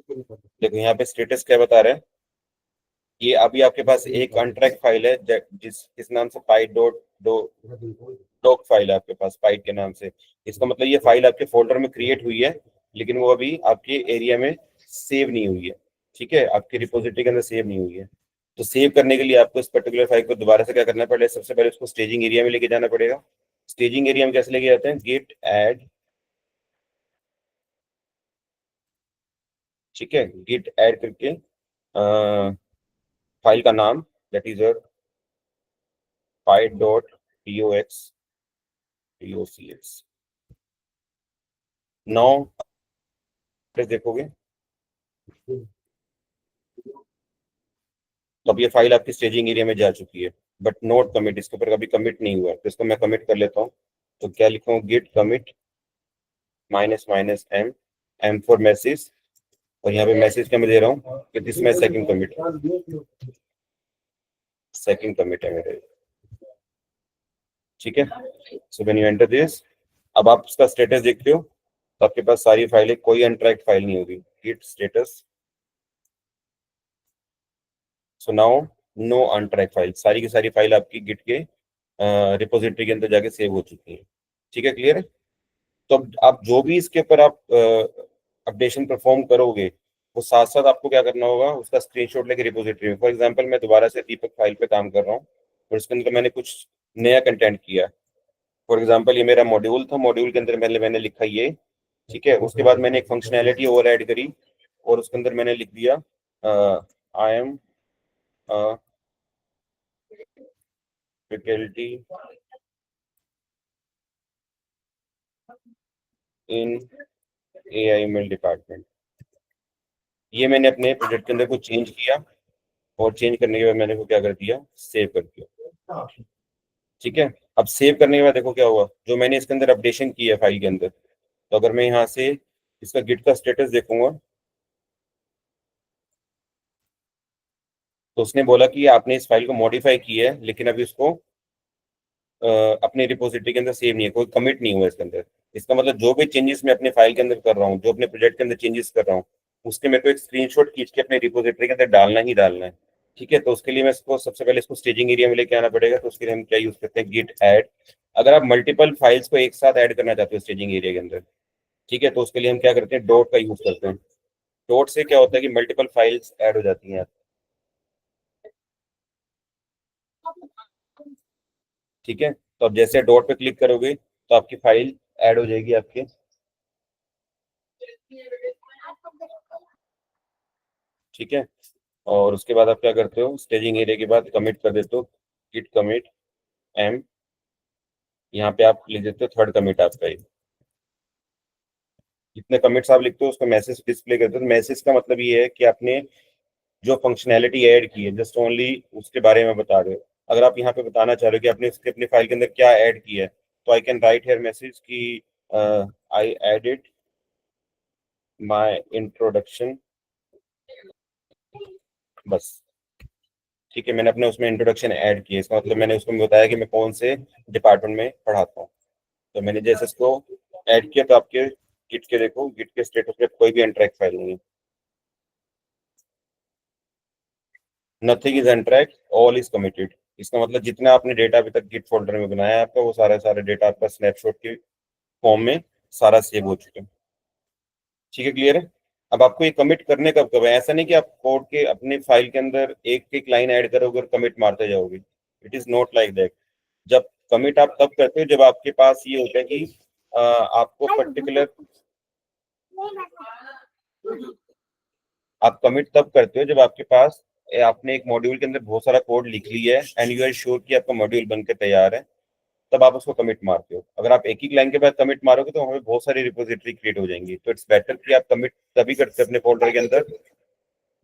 देखो यहाँ पे स्टेटस क्या बता रहा है, ये अभी आपके पास एक अनट्रैक फाइल है जिस नाम से Pie dot dough doc file है आपके पास, पाइट के नाम से। इसका मतलब ये फाइल आपके फोल्डर में क्रिएट हुई है लेकिन वो अभी आपके एरिया में सेव नहीं हुई है। ठीक है, आपकी रिपोजिटरी के अंदर सेव नहीं हुई है। तो सेव करने के लिए आपको इस पर्टिकुलर फाइल को दोबारा से क्या करना पड़ेगा, सबसे पहले उसको स्टेजिंग एरिया में लेके जाना पड़ेगा। स्टेजिंग एरिया में कैसे लेके जाते हैं, गेट ऐड। ठीक है, गिट ऐड करके फाइल का नाम, that is your file dot docs। Now देखोगे तो अब ये फाइल आपकी स्टेजिंग एरिया में जा चुकी है, बट नोट कमिट, इसके ऊपर कभी कमिट नहीं हुआ है। तो इसको मैं कमिट कर लेता हूँ। तो क्या लिखूँ, Git commit -m, M for message, और यहाँ पे मैसेज क्या मैं दे रहा हूँ कि दिस में सेकंड कमिट, सेकंड कमिट है मेरे। ठीक है, so when you enter this, अब आप उसका स्टेटस देखते हो तो आपके पास सारी फाइलें, कोई अनट्रैक्ड फाइल नहीं होगी। Git status, so now no untrack file, सारी की सारी फाइल आपकी गिट के रिपोजिटरी के अंदर जाके सेव हो चुकी है। ठीक है, क्लियर है। तो अब आप जो भी इसके ऊपर आप अपडेशन परफॉर्म करोगे, वो साथ साथ आपको क्या करना होगा, उसका स्क्रीनशॉट लेके रिपोजिटरी में, फॉर एग्जांपल मैं दोबारा से दीपक फाइल पे काम कर रहा हूँ और उसके अंदर मैंने कुछ नया कंटेंट किया। फॉर एग्जांपल ये मेरा मॉड्यूल था, मॉड्यूल के अंदर मैंने लिखा ये। ठीक है, उसके बाद मैंने एक फंक्शनैलिटी और ऐड करी और उसके अंदर मैंने लिख दिया I am faculty in AIML department. ये मैंने अपने प्रोजेक्ट के अंदर कुछ चेंज किया और चेंज करने के बाद मैंने को क्या कर दिया, सेव कर दिया। ठीक है, अब सेव करने के बाद देखो क्या हुआ, जो मैंने इसके अंदर अपडेशन की है फाइल के अंदर, तो अगर मैं यहाँ से इसका गिट का स्टेटस देखूंगा तो उसने बोला कि आपने इस फाइल को मॉडिफाई किया है लेकिन अभी उसको अपने रिपोजिटरी के अंदर सेव नहीं है, कोई कमिट नहीं हुआ इसके अंदर। इसका मतलब जो भी चेंजेस मैं अपने फाइल के अंदर कर रहा हूँ, जो अपने प्रोजेक्ट के अंदर चेंजेस कर रहा हूँ, उसके मेरे को एक स्क्रीनशॉट खींच के अपने रिपोजिटरी के अंदर डालना ही डालना है। ठीक है, तो उसके लिए मैं इसको सबसे पहले इसको स्टेजिंग एरिया में लेके आना पड़ेगा। तो उसके लिए हम क्या यूज करते हैं, गिट ऐड। अगर आप मल्टीपल फाइल्स को एक साथ ऐड करना चाहते हो स्टेजिंग एरिया के अंदर, ठीक है, तो उसके लिए हम क्या करते हैं, डॉट का यूज करते हैं। डॉट से क्या होता है कि मल्टीपल फाइल्स ऐड हो जाती हैं। ठीक है, तो अब जैसे डॉट पे क्लिक करोगे तो आपकी फाइल ऐड हो जाएगी आपके। ठीक है, और उसके बाद आप क्या करते हो, स्टेजिंग एरिया के बाद कमिट कर देते हो, गिट कमिट एम। यहाँ पे आप लिख देते हो थर्ड कमिट आपका ये। जितने कमिट्स आप लिखते हो उसका मैसेज डिस्प्ले करते हो। तो मैसेज का मतलब ये है कि आपने जो फंक्शनैलिटी ऐड की है जस्ट ओनली उसके बारे में बता रहे हो। अगर आप यहाँ पे बताना चाह रहे हो कि आपने उसके अपनी फाइल के अंदर क्या ऐड किया है, तो I can write here message कि आई एडिड माय इंट्रोडक्शन, बस। ठीक है, मैंने अपने उसमें इंट्रोडक्शन ऐड किया, इसका मतलब मैंने उसको बताया कि मैं कौन से डिपार्टमेंट में पढ़ाता हूँ। तो मैंने जैसे इसको ऐड किया तो आपके गिट के देखो, गिट के स्टेटस पे कोई भी अनट्रैक फाइल नहीं है। Nothing is untrack, all is committed. इसका मतलब जितना आपने डेटा अभी तक गिट फोल्डर में बनाया है आपका, वो सारा सारा डेटा आपका स्नैपशॉट के फॉर्म में सारा सेव हो चुका है। ठीक है, क्लियर है। अब आपको ये कमिट करने कब कब है, ऐसा नहीं कि आप कोड के अपने फाइल के अंदर एक एक लाइन ऐड करोगे और कमिट मारते जाओगे। It is not like that. जब कमिट आप तब करते हो जब आपके पास ये होता है कि आपको पर्टिकुलर, आप कमिट तब करते हो जब आपके पास आपने एक मॉड्यूल के अंदर बहुत सारा कोड लिख लिया है एंड यू आर श्योर कि आपका मॉड्यूल बनकर तैयार है, तब आप उसको कमिट मारते हो। अगर आप एक ही लाइन के बाद कमिट मारोगे तो हमें बहुत सारी रिपोजिटरी क्रिएट हो जाएंगी। तो इट्स बेटर कि आप कमिट तभी करते हो अपने फोल्डर के अंदर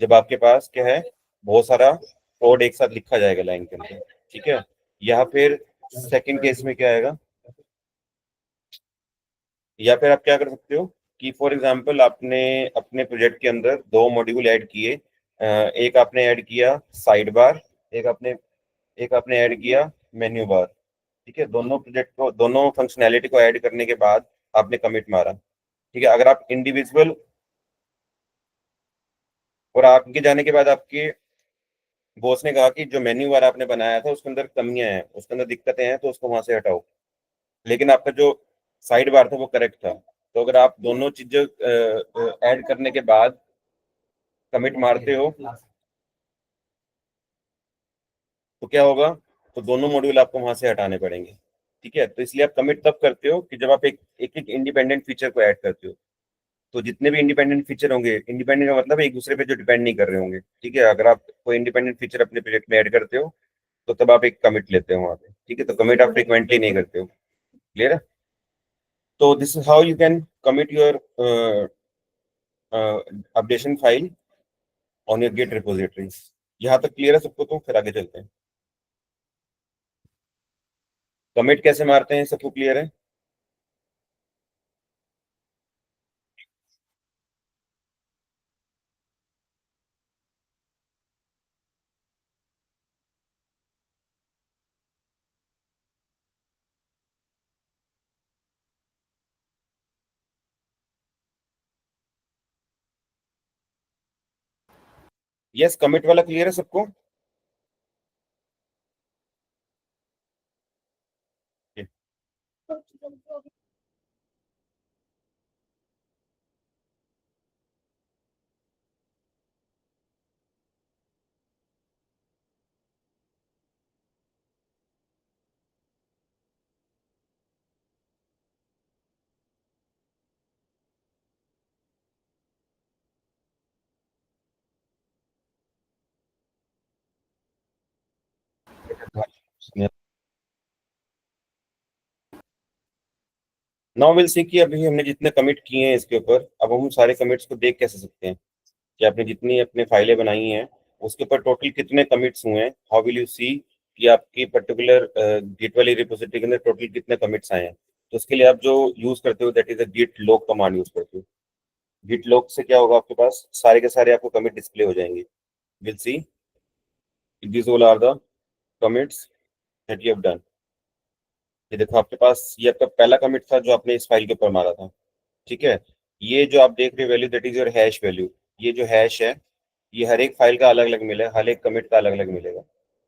जब आपके पास क्या है, बहुत सारा कोड एक साथ लिखा जाएगा लाइन के अंदर। ठीक है, या फिर सेकंड केस में क्या आएगा, या फिर आप क्या कर सकते हो कि फॉर एग्जांपल आपने अपने प्रोजेक्ट के अंदर दो मॉड्यूल ऐड किए। एक आपने ऐड किया साइड बार, एक आपने ऐड किया मेन्यू बार। ठीक है, दोनों प्रोजेक्ट को, दोनों फंक्शनैलिटी को ऐड करने के बाद आपने कमिट मारा। ठीक है, अगर आप इंडिविजुअल, और आपके जाने के बाद आपके बॉस ने कहा कि जो मेन्यू बार आपने बनाया था उसके अंदर कमियां हैं, उसके अंदर दिक्कतें हैं, तो उसको वहां से हटाओ। लेकिन आपका जो साइड बार था वो करेक्ट था। तो अगर आप दोनों चीजें ऐड करने के बाद कमिट मारते हो तो क्या होगा, तो दोनों मॉड्यूल आपको वहां से हटाने पड़ेंगे। ठीक है, तो इसलिए आप कमिट तब करते हो कि जब आप एक एक, एक इंडिपेंडेंट फीचर को ऐड करते हो। तो जितने भी इंडिपेंडेंट फीचर होंगे, इंडिपेंडेंट का मतलब है एक दूसरे पे जो डिपेंड नहीं कर रहे होंगे। ठीक है, अगर आप कोई इंडिपेंडेंट फीचर अपने प्रोजेक्ट में ऐड करते हो तो तब आप एक कमिट लेते हो वहां पे। ठीक है, तो कमिट आप फ्रिक्वेंटली नहीं करते हो। क्लियर है। तो this is how you can commit your updation file on your Git repository. यहाँ तक क्लियर है सबको, तो फिर आगे चलते हैं। कमिट कैसे मारते हैं, सबको क्लियर है। यस, कमिट वाला क्लियर है सबको। नाउ विल सी कि अभी हमने जितने कमिट किए हैं इसके ऊपर, अब हम सारे कमिट्स को देख कैसे सकते हैं कि आपने जितनी अपने फाइलें बनाई हैं उसके ऊपर टोटल कितने कमिट्स हुए हैं। हाउ विल यू सी कि आपकी पर्टिकुलर गिट वाली रिपोजिटरी के अंदर टोटल कितने कमिट्स आए हैं। तो उसके लिए आप जो यूज करते हो that is a Git log command use करते हो। गिट लॉग से क्या होगा, आपके पास सारे के सारे आपको कमिट डिस्प्ले हो जाएंगे। Will see this all are the commits that you have done. ये देखो आपके पास ये आपका पहला कमिट था जो आपने इस फाइल के ऊपर मारा था। ठीक है, ये जो आप देख रहे हो value that is your hash value. ये जो हैश है ये हर एक फाइल का अलग अलग मिलेगा, हर एक कमिट का अलग अलग मिलेगा।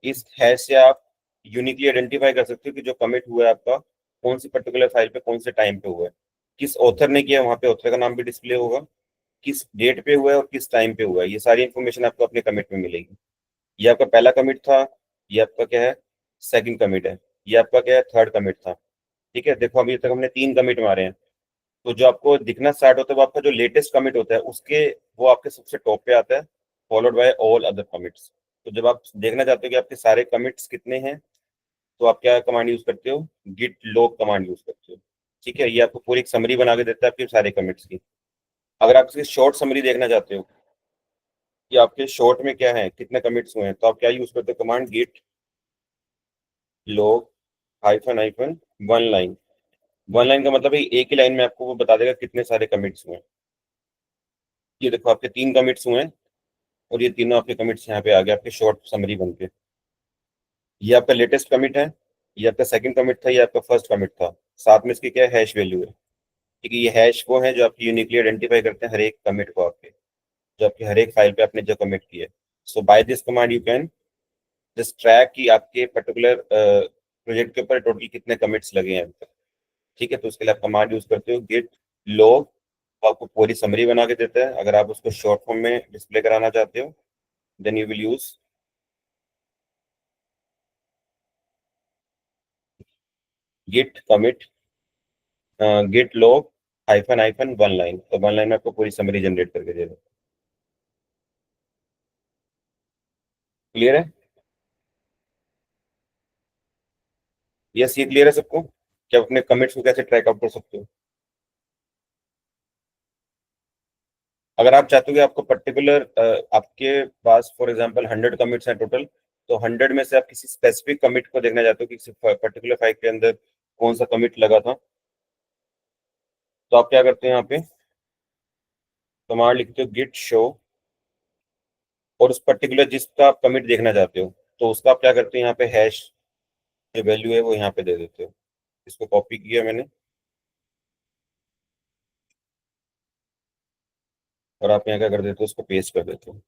इस हैश से आप यूनिकली आइडेंटिफाई कर सकते हो कि जो कमिट हुआ है आपका कौन सी पर्टिकुलर फाइल पे कौन से टाइम पे हुआ है, किस ऑथर ने किया, वहां पे ऑथर का नाम भी डिस्प्ले होगा, किस डेट पे हुआ है और किस टाइम पे हुआ है, ये सारी इन्फॉर्मेशन आपको अपने कमिट में मिलेगी। ये आपका पहला कमिट था, ये आपका क्या है, सेकंड कमिट है, ये आपका क्या है, थर्ड कमिट था। ठीक है, देखो अभी तक हमने 3 कमिट मारे हैं। तो जो आपको दिखना स्टार्ट होता है वो आपका जो लेटेस्ट कमिट होता है उसके, वो आपके सबसे टॉप पे आता है, followed by all other commits. तो जब आप देखना चाहते हो कि आपके सारे कमिट्स कितने हैं, तो आप क्या कमांड यूज करते हो, गिट लॉग कमांड यूज करते हो। ठीक है, ये आपको पूरी एक समरी बना के देता है आपके सारे कमिट्स की। अगर आप इसकी शॉर्ट समरी देखना चाहते हो कि आपके शॉर्ट में क्या है, कितने कमिट्स हुए हैं, तो आप क्या यूज करते हो, command Git log hyphen hyphen one line. One line का मतलब है एक ही लाइन में आपको वो बता देगा कितने सारे कमिट्स हुए हैं। ये देखो आपके 3 कमिट्स हुए हैं, और ये तीनों आपके कमिट्स यहाँ पे आ गए आपके शॉर्ट समरी बन के। ये आपका लेटेस्ट कमिट है, ये आपका सेकंड कमिट था, ये आपका फर्स्ट कमिट था। साथ में इसकी क्या है, हैश वैल्यू है। ठीक है, ये हैश वो है जो आपकी यूनिकली आइडेंटिफाई करते हैं हर एक कमिट को आपके, जो आपकी हर एक फाइल पे आपने जो कमिट किया है। So by this command you can just track कि आपके पर्टिकुलर प्रोजेक्ट के ऊपर टोटल कितने कमिट्स लगे हैं अभी तक। ठीक है, तो उसके लिए आप कमांड यूज करते हो गिट लॉग, वो आपको पूरी समरी बना के देता है। अगर आप उसको शॉर्ट फॉर्म में डिस्प्ले कराना चाहते हो then you will use Git commit Git log hyphen hyphen one line. तो वन लाइन में आपको पूरी समरी जनरेट करके दे दो। क्लियर है? यस, ये क्लियर है सबको कि आप अपने कमिट्स को कैसे ट्रैक आउट कर सकते हो। अगर आप चाहते हो कि आपको पर्टिकुलर आपके पास फॉर एग्जांपल 100 कमिट्स हैं टोटल, तो 100 में से आप किसी स्पेसिफिक कमिट को देखना चाहते हो कि किसी पर्टिकुलर फाइल के अंदर कौन सा कमिट लगा था, तो आप क्या करते हैं, यहाँ पे कमांड लिखते हो गिट शो, और उस पर्टिकुलर जिसका आप कमिट देखना चाहते हो तो उसका आप क्या करते हैं, यहाँ पे हैश जो वैल्यू है वो यहाँ पे दे देते हो। इसको कॉपी किया मैंने, और आप यहाँ क्या कर देते हो, उसको पेस्ट कर देते हो।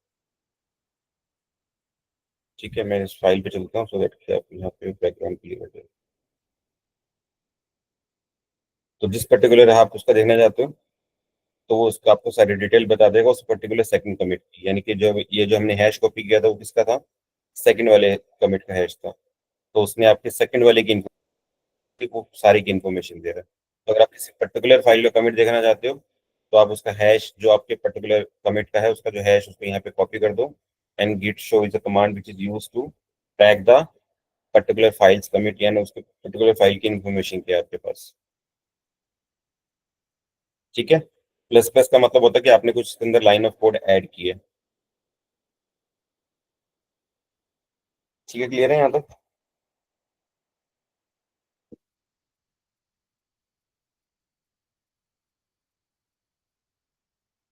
ठीक है, मैं इस फाइल पे चलता हूँ सो दैट कि आप यहाँ पे बैकग्राउंड क्लियर हो जाए। तो जिस पर्टिकुलर आप उसका देखना चाहते हो तो वो उसका आपको सारी डिटेल बता देगा उस पर्टिकुलर सेकंड कमिट की, यानी कि जो ये जो हमने हैश कॉपी किया था वो किसका था, सेकंड वाले कमिट का हैश था। तो उसने आपके सेकंड वाले की वो सारी की इन्फॉर्मेशन दे रहा है। तो अगर आप किसी पर्टिकुलर फाइल का कमिट देखना चाहते हो तो आप उसका हैश जो आपके पर्टिकुलर कमिट का है उसका जो हैश उसको यहाँ पे कॉपी कर दो, and Git show is a command which is use to track the particular files commit, यानी उसके पर्टिकुलर फाइल की इन्फॉर्मेशन क्या है आपके पास। ठीक है, प्लस प्लस का मतलब होता है कि आपने कुछ इसके अंदर लाइन ऑफ कोड ऐड की है। ठीक है, क्लियर है यहाँ तक?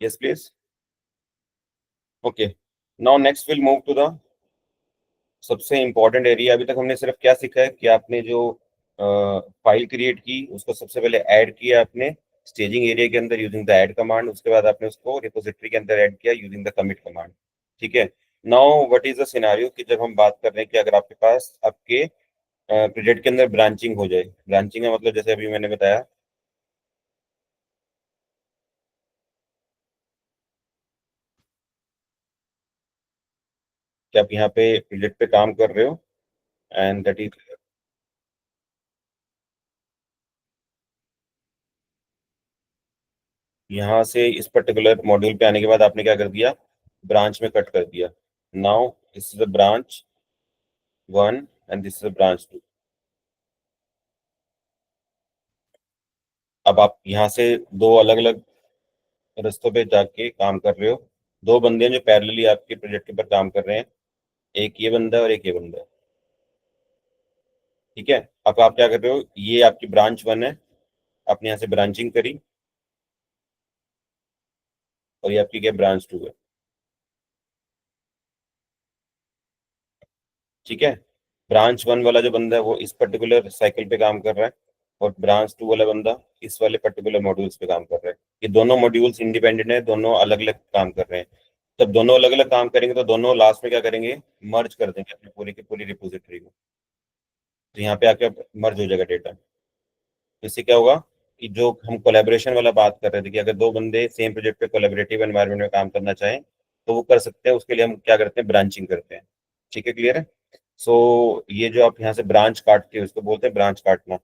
Yes please. Okay, now next will move to the सबसे इंपॉर्टेंट एरिया। अभी तक हमने सिर्फ क्या सीखा है कि आपने जो फाइल क्रिएट की उसको सबसे पहले ऐड किया आपने स्टेजिंग एरिया के अंदर यूजिंग द ऐड कमांड, उसके बाद आपने उसको रिपोजिटरी के अंदर ऐड किया यूजिंग द कमिट कमांड। ठीक है, now what is the scenario कि जब हम बात कर रहे हैं कि अगर आपके पास आपके प्रोजेक्ट के अंदर ब्रांचिंग हो जाए। ब्रांचिंग का मतलब जैसे अभी मैंने बताया कि आप यहाँ पे प्रोजेक्ट पे काम कर रहे हो, एंड दैट इज यहाँ से इस पर्टिकुलर मॉड्यूल पे आने के बाद आपने क्या कर दिया, ब्रांच में कट कर दिया। Now this is a branch one and this is a branch two. अब आप यहाँ से दो अलग अलग रास्तों पे जाके काम कर रहे हो। दो बंदे हैं जो पैरेलली आपके प्रोजेक्ट के ऊपर काम कर रहे हैं, एक ये बंदा है और एक ये बंदा है। ठीक है, अब आप क्या कर रहे हो, ये आपकी ब्रांच वन है, आपने यहाँ से ब्रांचिंग करी, और ये आपकी क्या ब्रांच टू है। ठीक है, ब्रांच वन वाला जो बंदा है वो इस पर्टिकुलर साइकिल पे काम कर रहा है, और ब्रांच टू वाला बंदा इस वाले पर्टिकुलर मॉड्यूल्स पे काम कर रहा है। ये दोनों मॉड्यूल्स इंडिपेंडेंट है, दोनों अलग अलग काम कर रहे हैं। जब दोनों अलग अलग काम करेंगे तो दोनों लास्ट में क्या करेंगे, मर्ज कर देंगे अपनी पूरी की पूरी रिपोजिटरी को। तो यहाँ पे आके मर्ज हो जाएगा डेटा। इससे क्या होगा कि जो हम कोलैबोरेशन वाला बात कर रहे थे कि अगर दो बंदे सेम प्रोजेक्ट पे कोलैबोरेटिव एनवायरनमेंट में काम करना चाहें तो वो कर सकते हैं। उसके लिए हम क्या करते हैं, ब्रांचिंग करते हैं। ठीक है, क्लियर है। सो ये जो आप यहाँ से ब्रांच काटते हो उसको बोलते हैं ब्रांच काटना।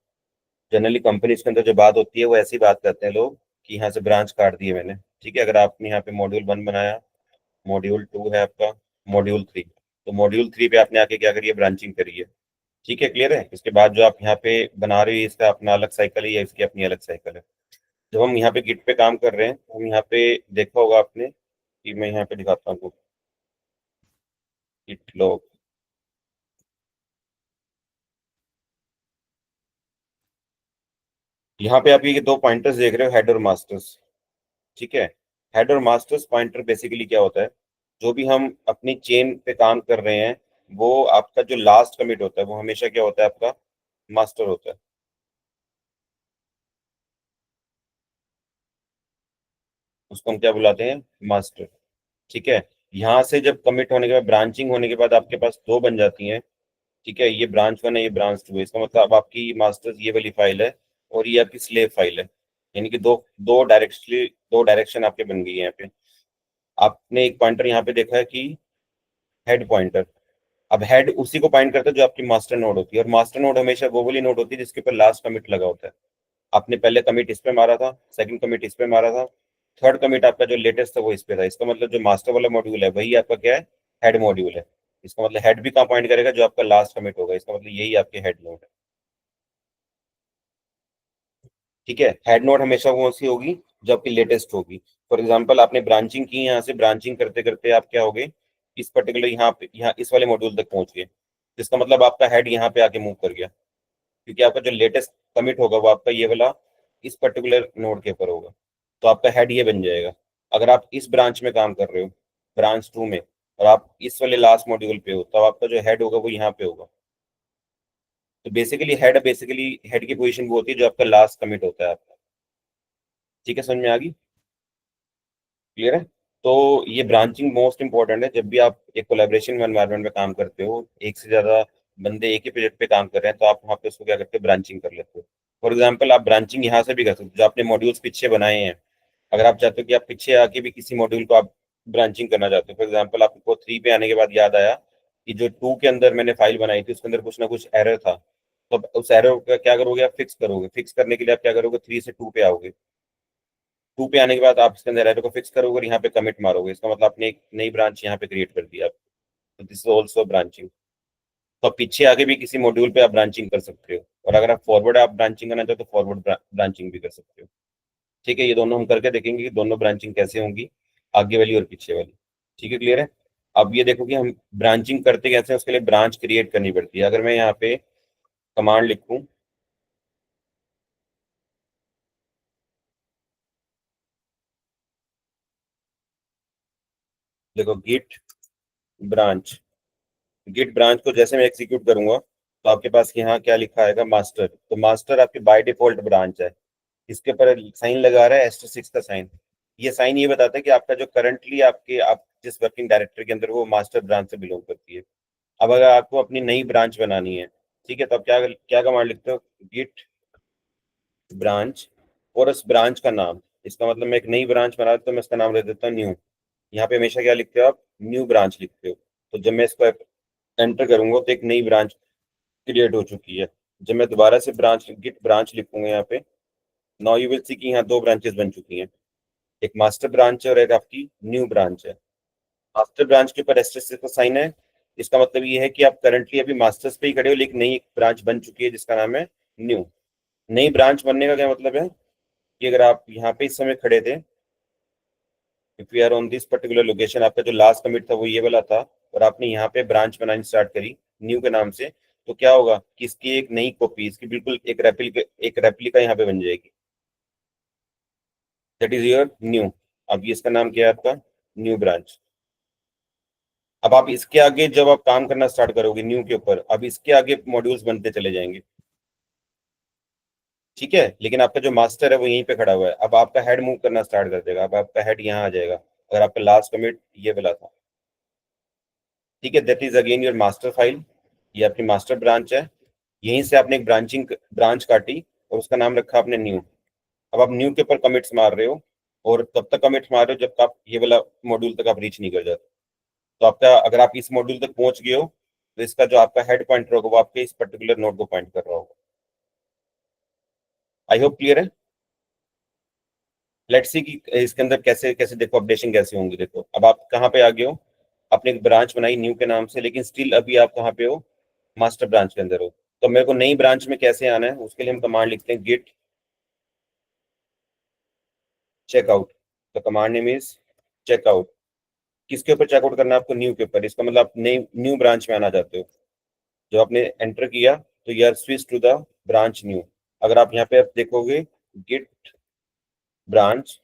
जनरली कंपनीज के अंदर जो बात होती है वो ऐसी बात करते हैं लोग कि यहाँ से ब्रांच काट दिए मैंने। ठीक है, अगर आपने यहाँ पे मॉड्यूल 1 बनाया, मॉड्यूल 2 है आपका, मॉड्यूल 3, तो मॉड्यूल 3 पे आपने आके क्या करिए, ब्रांचिंग करिए। ठीक है, क्लियर है। इसके बाद जो आप यहाँ पे बना रहे हो इसका अपना अलग साइकिल है या इसकी अपनी अलग साइकिल है। जब हम यहाँ पे गिट पे काम कर रहे हैं तो हम यहाँ पे देखा होगा आपने कि मैं यहाँ पे दिखाता हूँ आपको, गिट लॉग। यहाँ पे आप ये दो पॉइंटर्स देख रहे हो, हेड और मास्टर्स। ठीक है, हेड और मास्टर्स पॉइंटर बेसिकली क्या होता है, जो भी हम अपनी चेन पे काम कर रहे हैं वो आपका जो लास्ट कमिट होता है वो हमेशा क्या होता है, आपका मास्टर होता है। उसको हम क्या बुलाते हैं, मास्टर। ठीक है, यहाँ से जब कमिट होने के बाद, ब्रांचिंग होने के बाद आपके पास दो बन जाती हैं। ठीक है, ये ब्रांच 1 है, ये ब्रांच 2 है। इसका मतलब अब आपकी मास्टर्स ये वाली फाइल है और ये आपकी स्लेव फाइल है। यानी कि दो दो डायरेक्शन आपके बन गई है यहाँ पे। आपने एक पॉइंटर यहाँ पे देखा है कि हेड पॉइंटर। अब हेड उसी को पॉइंट करता है जो आपकी मास्टर नोड होती है, और मास्टर नोड हमेशा वो वाली नोड होती है जिसके ऊपर लास्ट कमिट लगा होता है। आपने पहले कमिट इस पे मारा था, सेकंड कमिट इस पे मारा था, थर्ड कमिट आपका जो लेटेस्ट था वो इस पे था। इसका मतलब जो मास्टर वाला मॉड्यूल है वही आपका क्या है, हेड मॉड्यूल है। इसका मतलब हेड भी कहाँ पॉइंट करेगा, जो आपका लास्ट कमिट होगा। इसका मतलब यही आपके हेड नोड है। ठीक है, हेड नोड हमेशा वो सी होगी जो आपकी लेटेस्ट होगी। फॉर एग्जाम्पल आपने ब्रांचिंग की, यहाँ से ब्रांचिंग करते करते आप क्या हो गए, इस पर्टिकुलर यहाँ पे, यहाँ इस वाले मॉड्यूल तक पहुंच गए। जिसका मतलब आपका हेड यहाँ पे आके मूव कर गया, क्योंकि आपका जो लेटेस्ट कमिट होगा वो आपका ये वाला इस पर्टिकुलर नोड के ऊपर होगा। तो आपका हेड ये बन जाएगा। अगर आप इस ब्रांच में काम कर रहे हो, ब्रांच 2 में, और आप इस वाले लास्ट मॉड्यूल पे हो, तो आपका जो हेड होगा वो यहाँ पे होगा। तो बेसिकली हेड की पोजीशन वो होती है जो आपका लास्ट कमिट होता है आपका। ठीक है, समझ में आ गई, क्लियर है। तो ये ब्रांचिंग मोस्ट इंपॉर्टेंट है। जब भी आप एक कोलैबोरेशन एनवायरनमेंट में काम करते हो, एक से ज्यादा बंदे एक ही प्रोजेक्ट पे काम कर रहे हैं, तो आप वहाँ पे उसको क्या करते हो, ब्रांचिंग कर लेते हो। फॉर एग्जाम्पल आप ब्रांचिंग यहाँ से भी कर सकते हो, जो आपने मॉड्यूल्स पीछे बनाए हैं। अगर आप चाहते हो कि आप पीछे आके भी किसी मॉड्यूल को आप ब्रांचिंग करना चाहते हो, फॉर एग्जाम्पल आपको 3 पे आने के बाद याद आया कि जो 2 के अंदर मैंने फाइल बनाई थी उसके अंदर कुछ ना कुछ एरर था, तो अब उस एरर का क्या करोगे, आप फिक्स करोगे। फिक्स करने के लिए आप क्या करोगे, 3 से 2 पे आओगे। 2 पे आने के बाद आप इसके अंदर एरर को फिक्स करोगे और यहाँ पे कमिट मारोगे। इसका मतलब आपने एक नई ब्रांच यहाँ पे क्रिएट कर दिया। तो दिस इज ऑल्सो ब्रांचिंग। तो आप पीछे आगे भी किसी मॉड्यूल पे आप ब्रांचिंग कर सकते हो, और अगर आप फॉरवर्ड आप ब्रांचिंग करना चाहो तो फॉरवर्ड ब्रांचिंग भी कर सकते हो। ठीक है, ये दोनों हम करके देखेंगे कि दोनों ब्रांचिंग कैसे होंगी, आगे वाली और पीछे वाली। ठीक है, क्लियर है। अब ये देखो कि हम ब्रांचिंग करते कैसे हैं, उसके लिए ब्रांच क्रिएट करनी पड़ती है। अगर मैं यहाँ पे कमांड लिखूं, देखो ब्रांच गिट ब्रांच को जैसे मैं एग्जीक्यूट करूंगा तो आपके पास यहाँ क्या लिखा आएगा, मास्टर। तो मास्टर आपकी बाय डिफॉल्ट ब्रांच है। इसके ऊपर साइन लगा रहा है, एस्टर 6 का साइन। ये साइन ये बताता है कि आपका जो करंटली आप जिस वर्किंग डायरेक्टरी के अंदर, वो मास्टर ब्रांच से बिलोंग करती है। अब अगर आपको अपनी नई ब्रांच बनानी है, ठीक है, तो आप क्या क्या कमांड लिखते हो, गिट ब्रांच और उस ब्रांच का नाम। इसका मतलब मैं एक नई ब्रांच बना तो मैं इसका नाम रख देता हूँ न्यू। यहाँ पे हमेशा क्या लिखते हो आप, न्यू ब्रांच लिखते हो। तो जब मैं इसको एंटर करूंगा तो एक नई ब्रांच क्रिएट हो चुकी है। जब मैं दोबारा से गिट ब्रांच लिखूंगा यहाँ पे, नाउ यू विल सी कि यहाँ दो ब्रांचेस बन चुकी हैं। एक मास्टर ब्रांच है और एक आपकी न्यू ब्रांच है। मास्टर ब्रांच के ऊपर एस्टेरिस्क का साइन है। इसका मतलब ये है कि आप करंटली अभी मास्टर्स पे ही खड़े हो, लेकिन नई ब्रांच बन चुकी है जिसका नाम है न्यू। नई ब्रांच बनने का क्या मतलब है कि अगर आप यहाँ पे इस समय खड़े थे, if you are on this particular location, आपका जो लास्ट कमिट था वो ये वाला था, और आपने यहाँ पे ब्रांच बनानी स्टार्ट करी न्यू के नाम से, तो क्या होगा कि इसकी एक नई कॉपी, इसकी बिल्कुल एक रेप्लिका यहाँ पे बन जाएगी। That is your new. अब ये इसका नाम क्या है आपका, न्यू ब्रांच। अब आप इसके आगे जब आप काम करना स्टार्ट करोगे न्यू के ऊपर, अब इसके आगे मॉड्यूल्स बनते चले जाएंगे। ठीक है, लेकिन आपका जो मास्टर है वो यहीं पे खड़ा हुआ है। अब आपका हेड मूव करना स्टार्ट कर देगा। अब आपका हेड यहाँ आ जाएगा, अगर आपका लास्ट कमिट ये वाला था, ठीक है, that is again your master file, ये आपकी मास्टर ब्रांच है। यहीं से आपने एक ब्रांच काटी और उसका नाम रखा आपने न्यू। अब आप न्यू के ऊपर कमिट्स मार रहे हो, और तब तक कमिट्स मार रहे हो जब तक आप ये वाला मॉड्यूल तक आप रीच नहीं कर जाते। तो आपका, अगर आप इस मॉड्यूल तक पहुंच गए हो, तो इसका जो आपका हेड पॉइंटर होगा वो आपके इस पर्टिकुलर नोड को पॉइंट कर रहा होगा। आई होप क्लियर है। लेट्स सी कि इसके अंदर कैसे कैसे देखो अपडेशन कैसे होंगी। देखो अब आप कहाँ पे आ गए हो, आपने एक ब्रांच बनाई न्यू के नाम से, लेकिन स्टिल अभी आप कहाँ पे हो, मास्टर ब्रांच के अंदर हो। तो मेरे को नई ब्रांच में कैसे आना है, उसके लिए हम कमांड लिखते हैं Git checkout. The command name is checkout. किसके ऊपर चेकआउट करना है आपको, न्यू के ऊपर। इसका मतलब आप नई न्यू ब्रांच में आना चाहते हो। जब आपने एंटर किया तो you are switch to the branch new. अगर आप यहाँ पे आप देखोगे गिट ब्रांच,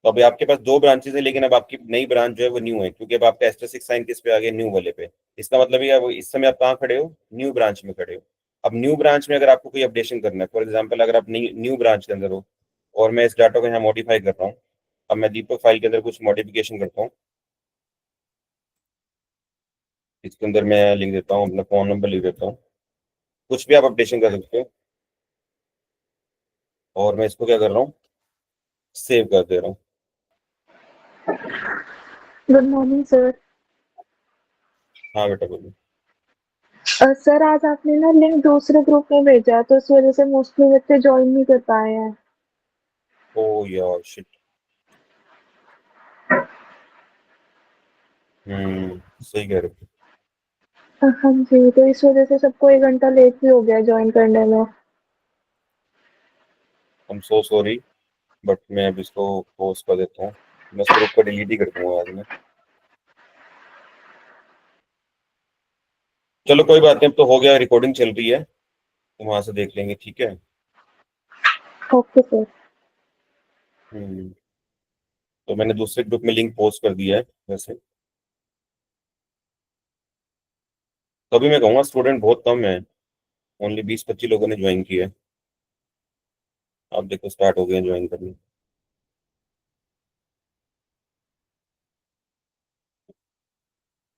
तो अभी आपके पास दो ब्रांचेस है, लेकिन अब आपकी नई ब्रांच जो है वो न्यू है, क्योंकि अब आपका एस्टेरिस्क साइन किस पे आ गया, न्यू वाले पे। इसका मतलब ये अब इस समय आप कहाँ खड़े हो, न्यू ब्रांच में खड़े हो। अब न्यू ब्रांच में अगर आपको कोई अपडेशन करना है, फॉर एग्जाम्पल अगर आप न्यू ब्रांच के अंदर हो और मैं इस डाटा को यहाँ मॉडिफाई कर रहा हूँ, अब मैं दीपक फाइल के अंदर कुछ मॉडिफिकेशन करता हूँ। इसके अंदर मैं लिख देता हूँ, अपना फोन नंबर लिख देता हूँ, कुछ भी आप अपडेशन कर सकते हो। और मैं इसको क्या कर रहा हूँ, सेव कर दे रहा हूँ। Good morning sir. हाँ बेटा बोलो। सर आज आपने ना लिंक दूसरे ग्रुप में भेजा है, तो इस वजह से मोस्टली बच्चे ज्वाइन नहीं कर पाए हैं। ओ यार शिट। सही कह रहे हो। हाँ जी, तो इस वजह से सबको 1 घंटा लेट भी हो गया ज्वाइन करने में। I am so sorry, but मैं अब इसको पोस्ट कर देता हूँ। मैं इस ग्रुप को डिलीट ही कर दूंगा आज में। चलो कोई बात नहीं, अब तो हो गया, रिकॉर्डिंग चल रही है तो वहां से देख लेंगे, ठीक है। Okay sir. हम्म तो मैंने दूसरे ग्रुप में लिंक पोस्ट कर दिया है वैसे। तो अभी मैं कहूँगा स्टूडेंट बहुत कम है, ओनली 20-25 लोगों ने ज्वाइन किया है। आप देखो स्टार्ट हो गए ज्वाइन करने।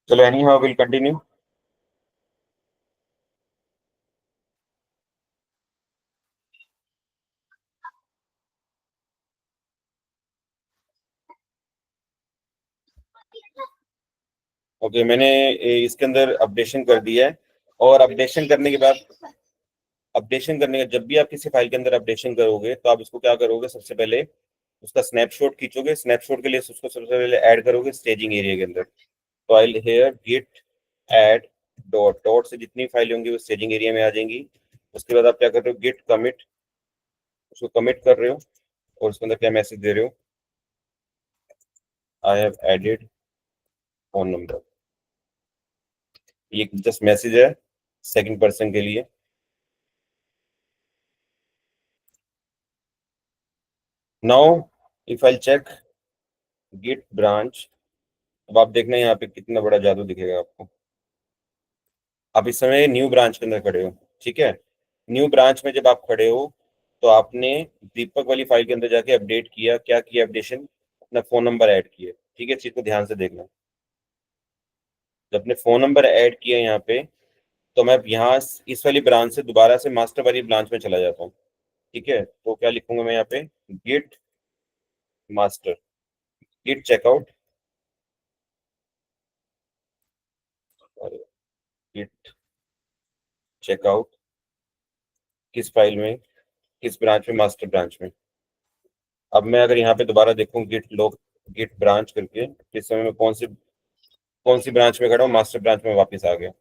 चलो any how will continue. Okay, मैंने इसके अंदर अपडेशन कर दिया है। और अपडेशन करने के बाद, अपडेशन करने का जब भी आप किसी फाइल के अंदर अपडेशन करोगे तो आप इसको क्या करोगे, सबसे पहले उसका स्नैपशॉट खींचोगे। स्नैपशॉट के लिए उसको सबसे पहले ऐड करोगे स्टेजिंग एरिया के अंदर। तो I here git add dot dot से जितनी फाइलें होंगी वो स्टेजिंग एरिया में आ जाएंगी। उसके बाद आप क्या कर रहे हो, गिट कमिट, उसको कमिट कर रहे हो और उसके अंदर क्या मैसेज दे रहे हो, I have added phone number. ये जस्ट मैसेज है सेकंड पर्सन के लिए। Now if I check Git branch, अब आप देखना यहाँ पे कितना बड़ा जादू दिखेगा आपको। आप इस समय न्यू ब्रांच के अंदर खड़े हो, ठीक है। न्यू ब्रांच में जब आप खड़े हो तो आपने दीपक वाली फाइल के अंदर जाके अपडेट किया, क्या किया अपडेशन, अपना फोन नंबर ऐड किया, ठीक है। इस चीज को ध्यान से देखना। जब अपने फोन नंबर ऐड किया यहाँ पे, तो मैं यहाँ इस वाली ब्रांच से दोबारा से मास्टर वाली ब्रांच में चला जाता हूँ, ठीक है। तो क्या लिखूंगा मैं यहाँ पे, Git master, Git checkout, Git checkout किस फाइल में, किस ब्रांच में, मास्टर ब्रांच में। अब मैं अगर यहाँ पे दोबारा देखूँ गिट लॉग गिट ब्रांच करके, इस समय मैं कौन सी ब्रांच में खड़ा हूँ, मास्टर ब्रांच में वापस आ गया।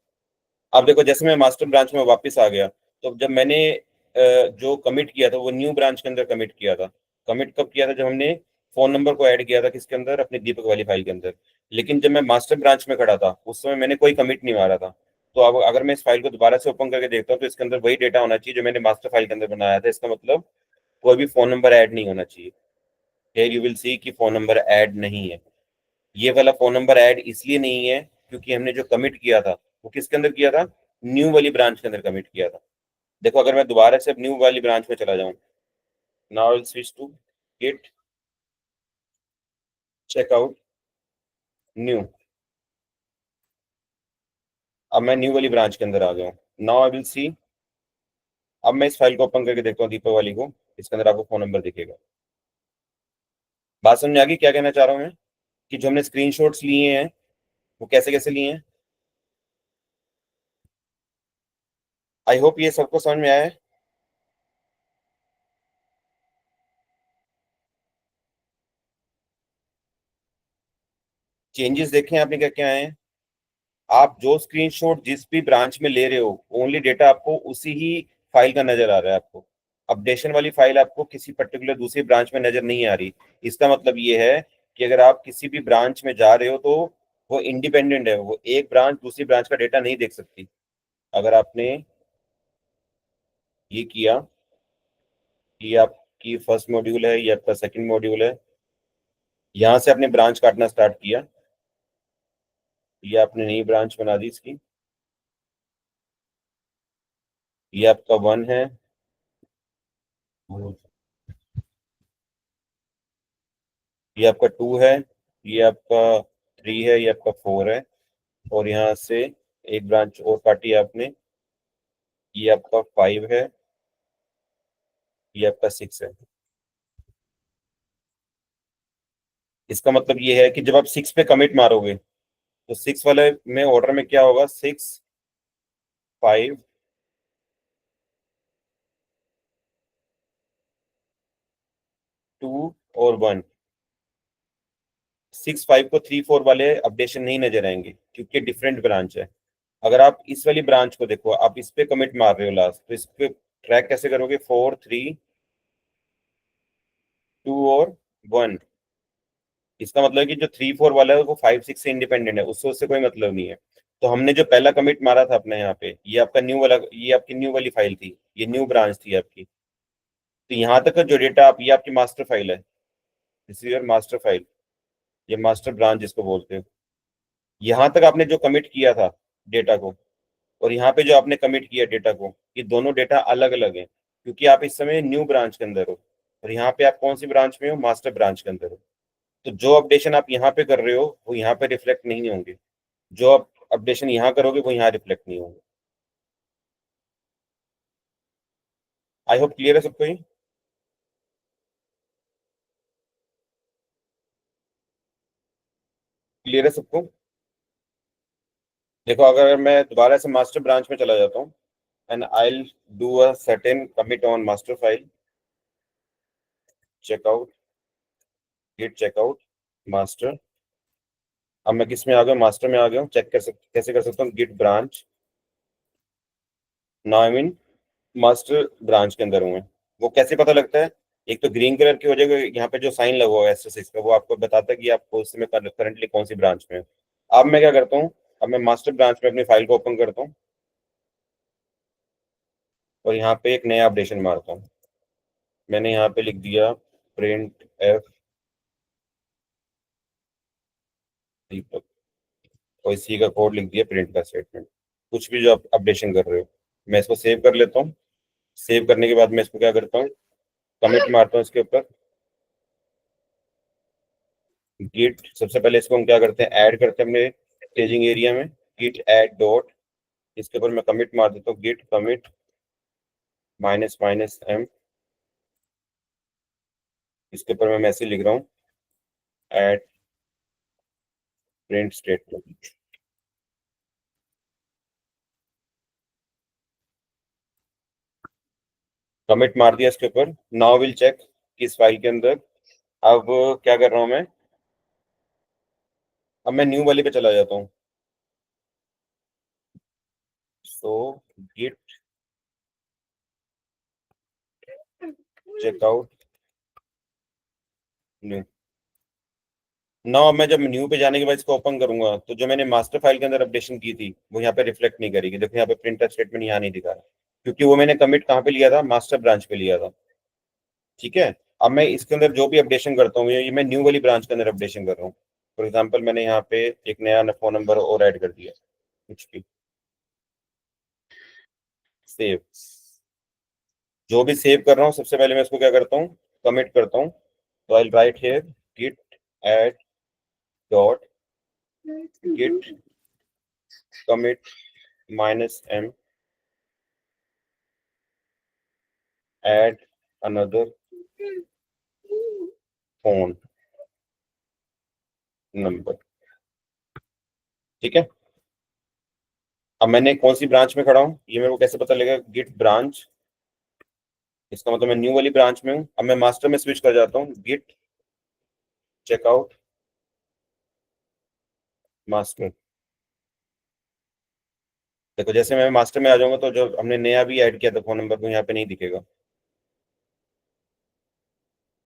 अब देखो जैसे मैं मास्टर ब्रांच में वापस आ गया, तो जब मैंने जो कमिट किया था वो न्यू ब्रांच के अंदर कमिट किया था। कमिट कब किया था, जब हमने फोन नंबर को ऐड किया था किसके अंदर, अपने दीपक वाली फाइल के अंदर। लेकिन जब मैं मास्टर ब्रांच में खड़ा था उस समय मैंने कोई कमिट नहीं मारा था। तो अब अगर मैं इस फाइल को दोबारा से ओपन करके देखता हूँ तो इसके अंदर वही डेटा होना चाहिए जो मैंने मास्टर फाइल के अंदर बनाया था। इसका मतलब कोई भी फोन नंबर ऐड नहीं होना चाहिए। हियर यू विल सी कि फोन नंबर ऐड नहीं है। ये वाला फोन नंबर ऐड इसलिए नहीं है क्योंकि हमने जो कमिट किया था वो किसके अंदर किया था, न्यू वाली ब्रांच के अंदर कमिट किया था। देखो अगर मैं दोबारा से न्यू वाली ब्रांच में चला जाऊं, now will switch to Git checkout new. अब मैं न्यू वाली ब्रांच के अंदर आ गया हूँ। Now I will see. अब मैं इस फाइल को ओपन करके देखता हूँ दीपक वाली को। इसके अंदर आपको फोन नंबर दिखेगा। बात समझ आ गई क्या कहना चाह रहा हूँ मैं, कि जो हमने स्क्रीनशॉट्स लिए हैं वो कैसे कैसे लिए हैं। आई होप ये सबको समझ में आया है। चेंजेस देखें आपने क्या क्या आए हैं। आप जो स्क्रीनशॉट जिस भी ब्रांच में ले रहे हो, ओनली डेटा आपको उसी ही फाइल का नजर आ रहा है। आपको अपडेशन वाली फाइल आपको किसी पर्टिकुलर दूसरी ब्रांच में नजर नहीं आ रही। इसका मतलब ये है कि अगर आप किसी भी ब्रांच में जा रहे हो तो वो इंडिपेंडेंट है, वो एक ब्रांच दूसरी ब्रांच का डेटा नहीं देख सकती। अगर आपने ये किया कि आपकी फर्स्ट मॉड्यूल है, ये आपका सेकंड मॉड्यूल है, यहाँ से आपने ब्रांच काटना स्टार्ट किया, ये आपने नई ब्रांच बना दी इसकी, ये आपका 1 है, ये आपका 2 है, ये आपका 3 है, ये आपका 4 है, और यहाँ से एक ब्रांच और काटी आपने, ये आपका 5 है, ये आपका 6 है। इसका मतलब ये है कि जब आप 6 पे कमिट मारोगे तो 6 वाले में ऑर्डर में क्या होगा, 6, 5, 2 और 1। 6, 5 को 3, 4 वाले अपडेशन नहीं नजर आएंगे क्योंकि डिफरेंट ब्रांच है। अगर आप इस वाली ब्रांच को देखो, आप इस पे कमिट मार रहे हो लास्ट, तो इस पे ट्रैक कैसे करोगे, 4, 3, 2 और 1। इसका मतलब है कि जो 3, 4 वाला है वो 5, 6 से इंडिपेंडेंट है, उससे उससे कोई मतलब नहीं है। तो हमने जो पहला कमिट मारा था अपने यहाँ पे, ये आपका न्यू वाला, ये आपकी न्यू वाली फाइल थी, ये न्यू ब्रांच थी आपकी। तो यहाँ तक का जो डेटा आप, ये आपकी मास्टर फाइल है, this is your master file, ये मास्टर ब्रांच जिसको बोलते हो। यहाँ तक आपने जो कमिट किया था डेटा को, और यहाँ पे जो आपने कमिट किया डेटा को, ये दोनों डेटा अलग अलग हैं क्योंकि आप इस समय न्यू ब्रांच के अंदर हो, और यहाँ पे आप कौन सी ब्रांच में हो, मास्टर ब्रांच के अंदर हो। तो जो अपडेशन आप यहाँ पे कर रहे हो वो यहाँ पे रिफ्लेक्ट नहीं होंगे, जो आप अपडेशन यहाँ करोगे वो यहाँ रिफ्लेक्ट नहीं होंगे। आई होप क्लियर है सबको ये। क्लियर है सबको। देखो अगर मैं दोबारा से मास्टर ब्रांच में चला जाता हूँ, and I do a certain commit on master file, checkout, Git checkout master. अब मैं किस में आ गया, मास्टर में आ गया हूँ। चेक कैसे कर सकता हूँ, Git branch. Now I mean master branch के अंदर हूँ मैं। वो कैसे पता लगता है, एक तो ग्रीन कलर की वजह यहाँ पे जो साइन लगा हुआ है एस्टेरिस्क का, वो आपको बताता है कि आपको उस समय करंटली कौन सी ब्रांच में है। अब मैं क्या करता हूँ, अब मैं मास्टर ब्रांच में अपनी फाइल को ओपन करता हूँ और यहाँ पे एक नया अपडेशन मारता हूँ। मैंने यहाँ पे लिख दिया प्रिंट एफ दीपक, और इसी का कोड लिख दिया प्रिंट का स्टेटमेंट। कुछ भी जो आप अपडेशन कर रहे हो, मैं इसको सेव कर लेता हूँ। सेव करने के बाद मैं इसको क्या करता हूँ, कमिट मारता हूँ इसके ऊपर, गिट। सबसे पहले इसको हम क्या करते हैं, ऐड करते हैं अपने स्टेजिंग एरिया में, गिट ऐड डॉट। इसके ऊपर मैं कमिट मार देता हूँ, गिट कमिट -m। इसके ऊपर मैं मैसेज लिख रहा हूँ, ऐड प्रिंट स्टेटमेंट। कमिट मार दिया इसके ऊपर। नाउ विल चेक कि इस फाइल के अंदर अब क्या कर रहा हूँ मैं, अब मैं न्यू वाले पे चला जाता हूँ। सो गिट चेकआउट न्यू। नाउ मैं जब न्यू पे जाने के बाद इसको ओपन करूंगा तो जो मैंने मास्टर फाइल के अंदर अपडेशन की थी वो यहाँ पे रिफ्लेक्ट नहीं करेगी। देखो यहाँ पे प्रिंटर स्टेटमेंट यहाँ नहीं दिखा रहा, क्योंकि वो मैंने कमिट कहाँ पे लिया था, मास्टर ब्रांच पे लिया था। ठीक है। अब मैं इसके अंदर जो भी अपडेशन करता हूँ, ये मैं न्यू वाली ब्रांच के अंदर अपडेशन कर रहा हूँ। फॉर एग्जाम्पल मैंने यहाँ पे एक नया फोन नंबर और ऐड कर दिया, कुछ भी, सेव। जो भी सेव कर रहा हूँ सबसे पहले मैं इसको क्या करता हूँ, कमिट करता हूँ। तो I write here git add dot git commit -m add another phone number। ठीक है, अब मैंने कौन सी ब्रांच में खड़ा हूँ ये मेरे को कैसे पता लगेगा? गिट ब्रांच, इसका मतलब मैं न्यू वाली ब्रांच में हूँ। अब मैं मास्टर में स्विच कर जाता हूँ, गिट चेकआउट मास्टर। देखो जैसे मैं मास्टर में आ जाऊंगा तो जो हमने नया भी ऐड किया था फोन नंबर को यहाँ पे नहीं दिखेगा।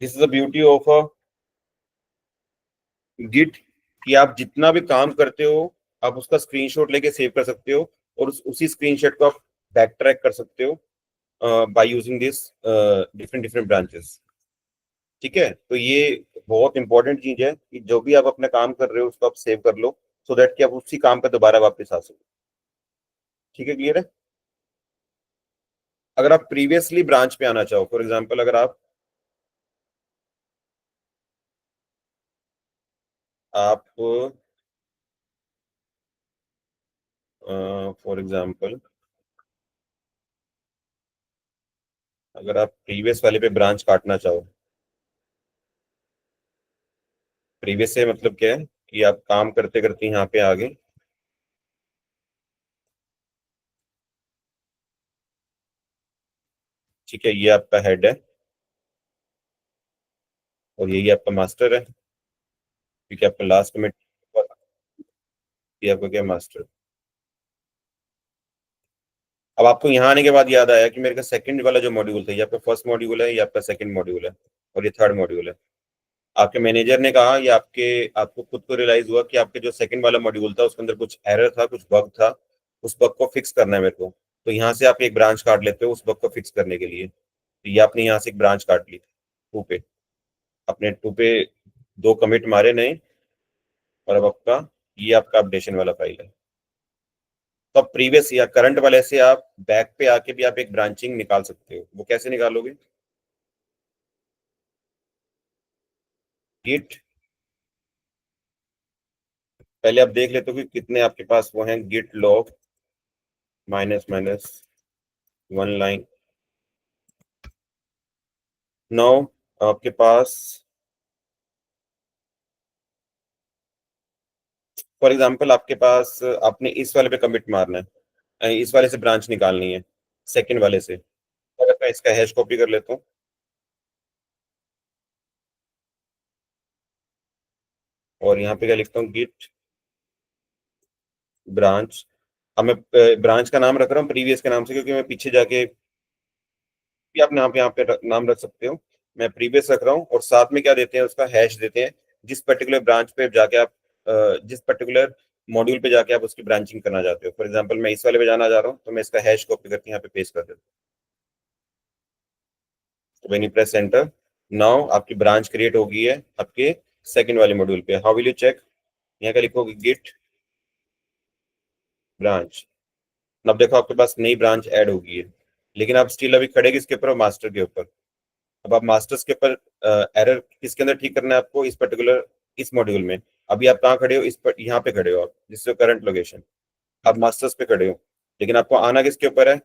This is the beauty of a Git, कि आप जितना भी काम करते हो आप उसका स्क्रीनशॉट लेके सेव कर सकते हो, और उसी स्क्रीनशॉट को आप बैक ट्रैक कर सकते हो by using this different different branches. ठीक है, तो ये बहुत इंपॉर्टेंट चीज है कि जो भी आप अपना काम कर रहे हो उसको आप सेव कर लो, सो दैट कि आप उसी काम पे दोबारा वापस आ सको। ठीक है, क्लियर है? अगर आप प्रीवियसली ब्रांच पे आना चाहो, फॉर एग्जांपल अगर आप फॉर एग्जांपल अगर आप प्रीवियस वाले पे ब्रांच काटना चाहो, प्रीवियस से मतलब क्या है कि आप काम करते करते यहाँ पे आ गए। ठीक है, ये आपका हेड है और यही आपका मास्टर है, क्योंकि आपका लास्ट में ये आपका क्या मास्टर। अब आपको यहाँ आने के बाद याद आया कि मेरे का सेकंड वाला जो मॉड्यूल था, ये आपका फर्स्ट मॉड्यूल है, ये आपका सेकंड मॉड्यूल है, और ये थर्ड मॉड्यूल है। आपके मैनेजर ने कहा, या आपको खुद को रियलाइज हुआ कि आपके जो सेकंड वाला मॉड्यूल था उसके अंदर कुछ एरर था, कुछ बग था, उस बग को फिक्स करना है मेरे को। तो यहाँ से आप एक ब्रांच काट लेते हो उस बग को फिक्स करने के लिए। तो ये आपने यहाँ से एक ब्रांच काट ली टू पे, अपने टू पे दो कमिट मारे नए, और अब आपका ये आपका अपडेशन वाला फाइल है। तो अब प्रीवियस या करंट वाले से आप बैक पे आके भी आप एक ब्रांचिंग निकाल सकते हो। वो कैसे निकालोगे? गिट, पहले आप देख लेते हो कि कितने आपके पास वो हैं। Git log minus minus one line, 9 आपके पास। फॉर एग्जांपल आपके पास, आपने इस वाले पे कमिट मारना है, इस वाले से ब्रांच निकालनी है, सेकंड वाले से। अगर मैं इसका हैश कॉपी कर लेता हूँ और यहाँ पे क्या लिखता हूँ, गिट ब्रांच। अब मैं ब्रांच का नाम रख रहा हूँ प्रीवियस के नाम से, क्योंकि मैं पीछे जाके भी आप यहाँ पे नाम रख सकते हो। मैं प्रीवियस रख रहा हूँ, और साथ में क्या देते हैं, उसका हैश देते हैं। जिस पर्टिकुलर ब्रांच पे जाके आप जिस पर्टिकुलर मॉड्यूल पे जाके आप उसकी ब्रांचिंग करना चाहते हो। फॉर एग्जांपल मैं इस वाले पे जाना चाह रहा हूँ, तो मैं इसका हैश कॉपी करके यहाँ पे पेस्ट कर देता हूँ। तो when you press enter, now आपकी ब्रांच क्रिएट हो गई है आपके सेकंड वाले मॉड्यूल पे। How will you check? यहाँ का लिखोगे गिट ब्रांच। अब देखो आपके पास नई ब्रांच ऐड हो गई है, लेकिन आप स्टिल अभी खड़े किसके ऊपर हो? मास्टर के ऊपर। अब आप मास्टर्स के ऊपर एरर किसके अंदर ठीक करना है आपको? इस पर्टिकुलर इस मॉड्यूल में। अभी आप कहाँ खड़े हो? इस पर यहाँ पे खड़े हो आप, जिससे करंट लोकेशन। आप मास्टर्स पे खड़े हो, लेकिन आपको आना किसके ऊपर है?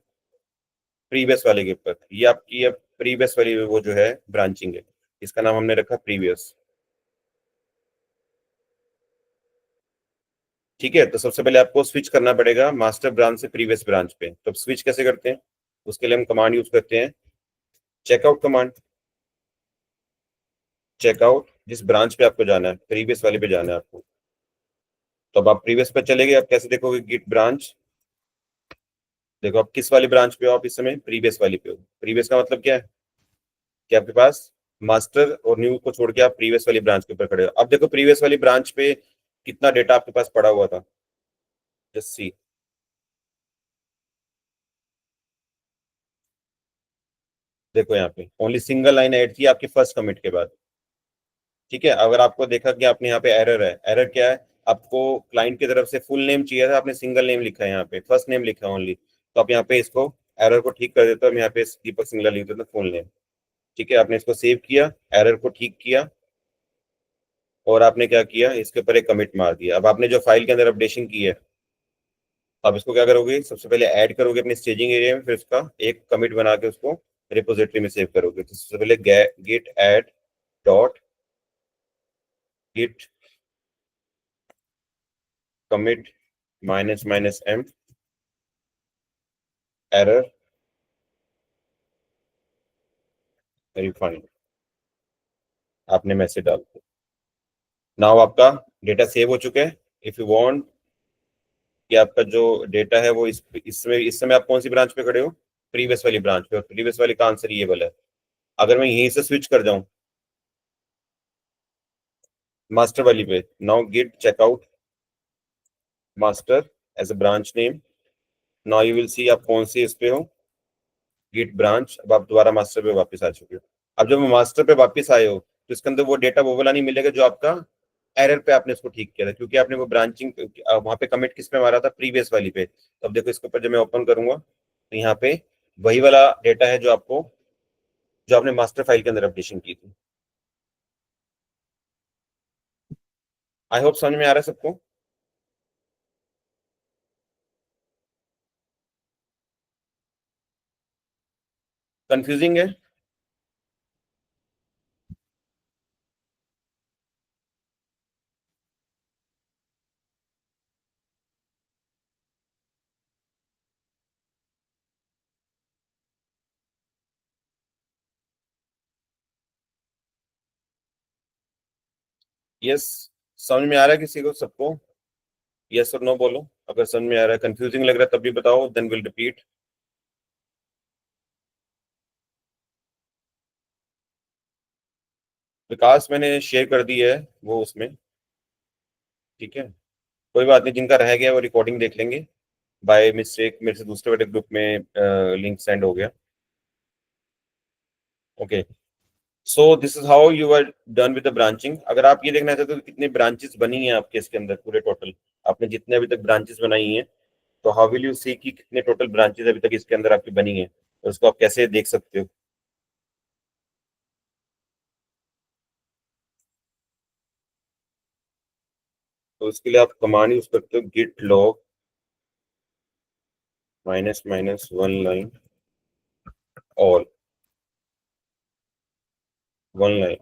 प्रीवियस वाले के ऊपर। ये आपकी अब प्रीवियस वाली वो जो है ब्रांचिंग है, इसका नाम हमने रखा प्रीवियस। ठीक है, तो सबसे पहले आपको स्विच करना पड़ेगा मास्टर ब्रांच से प्रीवियस ब्रांच पे। तो स्विच कैसे करते हैं? उसके लिए हम कमांड यूज करते हैं, चेकआउट कमांड। चेकआउट, जिस ब्रांच पे आपको जाना है, प्रीवियस वाले पे जाना है आपको। तो अब आप प्रीवियस पे चले गए, आप कैसे देखोगे? Git branch. देखो आप किस वाली ब्रांच पे हो? आप इस समय प्रीवियस वाली पे हो। प्रीवियस का मतलब क्या है कि आपके पास मास्टर और न्यू को छोड़ के आप प्रीवियस वाली ब्रांच के ऊपर खड़े हो। अब देखो प्रीवियस वाली ब्रांच पे कितना डेटा आपके पास पड़ा हुआ था, जस्ट सी। देखो यहाँ पे ओनली सिंगल लाइन ऐड थी आपकी फर्स्ट कमिट के बाद। ठीक है, अगर आपको देखा कि आपने यहाँ पे एरर है, एरर क्या है? आपको क्लाइंट की तरफ से फुल नेम चाहिए था, आपने सिंगल नेम लिखा है, यहाँ पे फर्स्ट नेम लिखा है ओनली। तो आप यहाँ पे इसको एरर को ठीक कर देते हो। हम यहाँ पे दीपक सिंगला लिख देते हैं फुल नेम। ठीक है, आपने इसको सेव किया, एरर को ठीक किया, और आपने क्या किया, इसके ऊपर एक कमिट मार दिया। अब आपने जो फाइल के अंदर अपडेशन की है, अब इसको क्या करोगे, सबसे पहले ऐड करोगे अपने स्टेजिंग एरिया में, फिर उसका एक कमिट बना के उसको रिपोजिटरी में सेव करोगे। तो सबसे पहले Git add dot Git commit minus minus M error refined, आपने मैसेज डाल दिया। नाउ आपका डेटा सेव हो चुका है। इफ यू वांट कि आपका जो डेटा है वो इस समय आप कौन सी ब्रांच पे खड़े हो, प्रीवियस वाली ब्रांच पे, और प्रीवियस वाली का आंसर ये वाला है। अगर मैं यहीं से स्विच कर जाऊं मास्टर वाली पे, now Git checkout master as a branch name, now you will see आप कौन सी इस पे हो, गिट ब्रांच। अब आप दोबारा मास्टर पे वापस आ चुके हो। अब जब मास्टर पे वापस आए हो तो इसके अंदर वो डेटा वो वाला नहीं मिलेगा जो आपका एरर पे आपने इसको ठीक किया था, क्योंकि आपने वो ब्रांचिंग वहां पे कमिट किस पे मारा था, प्रीवियस वाली पे। तो अब देखो इसके ऊपर जब मैं ओपन करूंगा तो यहाँ पे वही वाला डेटा है जो आपने मास्टर फाइल के अंदर अपडेशन की थी। आई होप समझ में आ रहा है सबको। कंफ्यूजिंग है? यस, समझ में आ रहा है किसी को, सबको? यस और नो बोलो अगर समझ में आ रहा है। कंफ्यूजिंग लग रहा है तब भी बताओ, देन विल रिपीट। विकास मैंने शेयर कर दी है वो उसमें, ठीक है। कोई बात नहीं, जिनका रह गया वो रिकॉर्डिंग देख लेंगे। बाय मिस्टेक मेरे से दूसरे वाले ग्रुप में लिंक सेंड हो गया। Okay, so this is how you are done with the branching. अगर आप ये देखना चाहते हो कि कितनी ब्रांचेस बनी हैं आपके इसके अंदर पूरे टोटल, आपने जितने अभी तक ब्रांचेस बनाई हैं, तो हाउ विल यू सी कि कितने टोटल ब्रांचेस अभी तक इसके अंदर आपकी बनी है, तो उसको आप कैसे देख सकते हो? तो उसके लिए आप कमांड यूज करते हो Git log minus minus one line all, one line.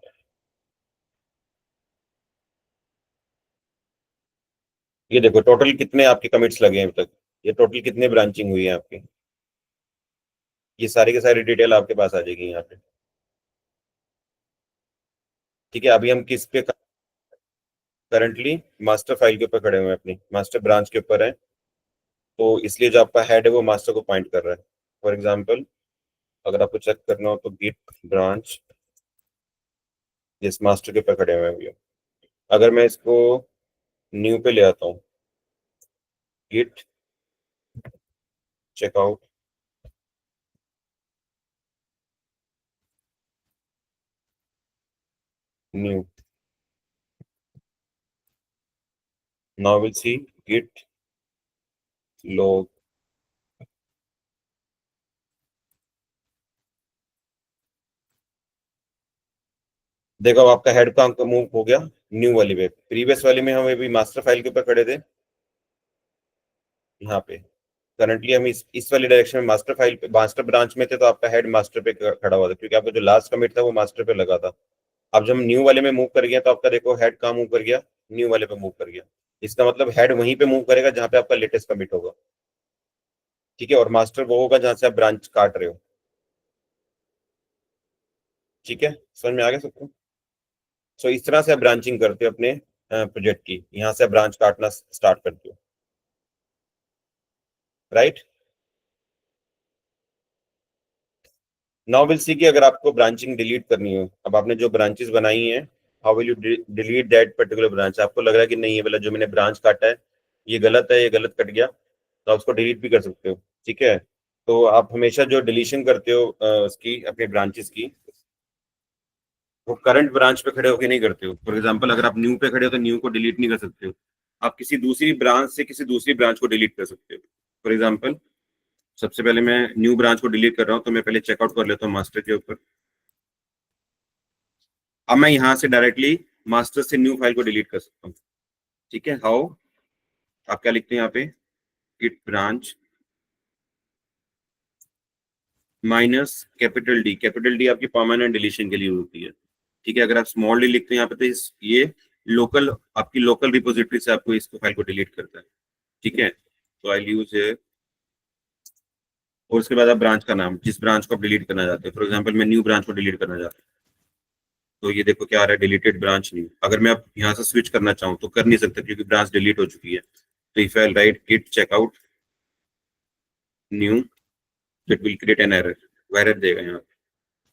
ये देखो टोटल कितने आपके कमिट्स लगे हैं अभी तक, ये टोटल कितने ब्रांचिंग हुई है आपकी, ये सारी की सारी डिटेल आपके पास आ जाएगी यहाँ पे। ठीक है, अभी हम किस पे करंटली मास्टर फाइल के ऊपर खड़े हुए हैं, अपनी मास्टर ब्रांच के ऊपर है। तो इसलिए जो आपका हेड है वो मास्टर को पॉइंट कर रहा है। फॉर एग्जाम्पल अगर आपको चेक करना हो तो गिट ब्रांच, जिस मास्टर के ऊपर खड़े हुए हैं अभी, अगर मैं इसको न्यू पे ले आता हूँ, Git checkout new, now will see Git log, देखो अब आपका हेड का मूव हो गया न्यू वाली पे। प्रीवियस वाली में हम अभी मास्टर फाइल के ऊपर खड़े थे, यहाँ पे करंटली हम इस वाली डायरेक्शन में मास्टर फाइल पे मास्टर ब्रांच में थे, तो आपका हेड मास्टर पे खड़ा हुआ था, क्योंकि आपका जो लास्ट कमिट था वो मास्टर पे लगा था। अब जब हम न्यू वाले में मूव कर गया तो आपका देखो हेड कहाँ मूव कर गया, न्यू वाले पे मूव कर गया। इसका मतलब हेड वहीं पे मूव करेगा जहाँ पे आपका लेटेस्ट कमिट होगा, ठीक है, और मास्टर वो होगा जहाँ से आप ब्रांच काट रहे हो। ठीक है, समझ में आ गया सबको? सो इस तरह से आप ब्रांचिंग करते हो अपने प्रोजेक्ट की, यहाँ से आप ब्रांच काटना स्टार्ट करते हो, राइट। नाउ विल सी कि अगर आपको ब्रांचिंग डिलीट करनी हो, अब आपने जो ब्रांचेस बनाई हैं, how will you delete that particular branch. आपको लग रहा है कि नहीं ये वाला जो मैंने ब्रांच काटा है ये गलत है, ये गलत कट गया, तो आप उसको डिलीट भी कर सकते हो, ठीक है। तो आप हमेशा जो डिलीशन करते हो उसकी अपने ब्रांचेस की, वो करंट ब्रांच पे खड़े होकर नहीं करते हो। फॉर एग्जाम्पल अगर आप न्यू पे खड़े हो तो न्यू को डिलीट नहीं कर सकते हो, आप किसी दूसरी ब्रांच से किसी दूसरी ब्रांच को डिलीट कर सकते हो। फॉर एग्जाम्पल सबसे पहले मैं न्यू ब्रांच को डिलीट कर रहा हूँ, तो मैं पहले चेकआउट कर लेता हूँ मास्टर के ऊपर। अब मैं यहाँ से डायरेक्टली मास्टर से न्यू फाइल को डिलीट कर सकता हूँ। ठीक है, हाउ, आप क्या लिखते हैं यहाँ पे, Git branch minus capital D आपकी परमानेंट डिलीशन के लिए होती है। ठीक है, अगर आप स्मॉल डी लिखते हैं यहाँ पे तो ये लोकल, आपकी लोकल रिपोजिटरी से आपको इसको फाइल को डिलीट करता है। ठीक है, तो आई यूज है, और उसके बाद आप ब्रांच का नाम, जिस ब्रांच को आप डिलीट करना चाहते हैं, फॉर एग्जांपल मैं न्यू ब्रांच को डिलीट करना चाहता हूँ, तो ये देखो क्या आ रहा है, डिलीटेड ब्रांच न्यू। अगर मैं अब यहाँ से स्विच करना चाहूँ तो कर नहीं सकता क्योंकि ब्रांच डिलीट हो चुकी है। तो if I write Git checkout new, it will create an error देगा यहाँ।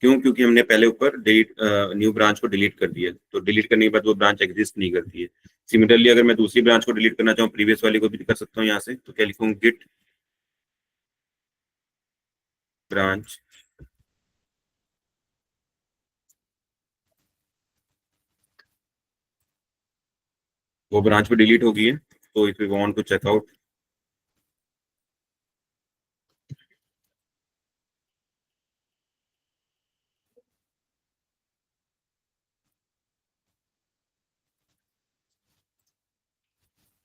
क्यों? क्योंकि हमने पहले ऊपर डिलीट न्यू ब्रांच को डिलीट कर दिया, तो डिलीट करने के बाद वो ब्रांच एग्जिस्ट नहीं करती है। सिमिलरली अगर मैं दूसरी ब्रांच को डिलीट करना चाहूँ, प्रीवियस वाली को भी कर सकता हूँ यहाँ से, तो क्या लिखूँ, गिट ब्रांच वो ब्रांच भी डिलीट हो गई है। तो if you want to check out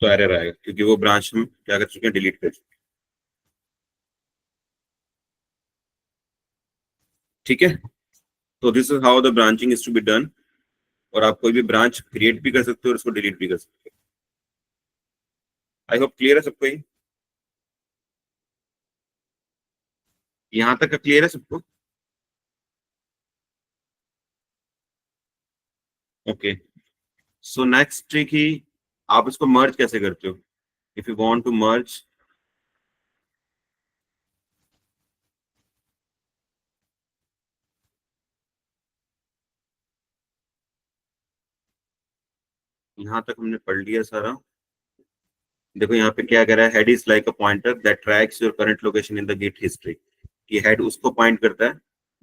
तो एरर आएगा क्योंकि वो ब्रांच हम क्या कर चुके हैं, डिलीट कर चुके हैं। ठीक है, तो this is how the branching is to be done. और आप कोई भी ब्रांच क्रिएट भी कर सकते हो और उसको डिलीट भी कर सकते हो। आई होप क्लियर है सबको, ये यहाँ तक का क्लियर है सबको? ओके, सो नेक्स्ट ट्रिक ही, आप इसको मर्ज कैसे करते हो। If you want to merge, यहाँ तक हमने पढ़ लिया सारा। देखो यहाँ पे क्या कर रहा है, head is like a pointer that tracks your current location in the Git history. ये हेड उसको पॉइंट करता है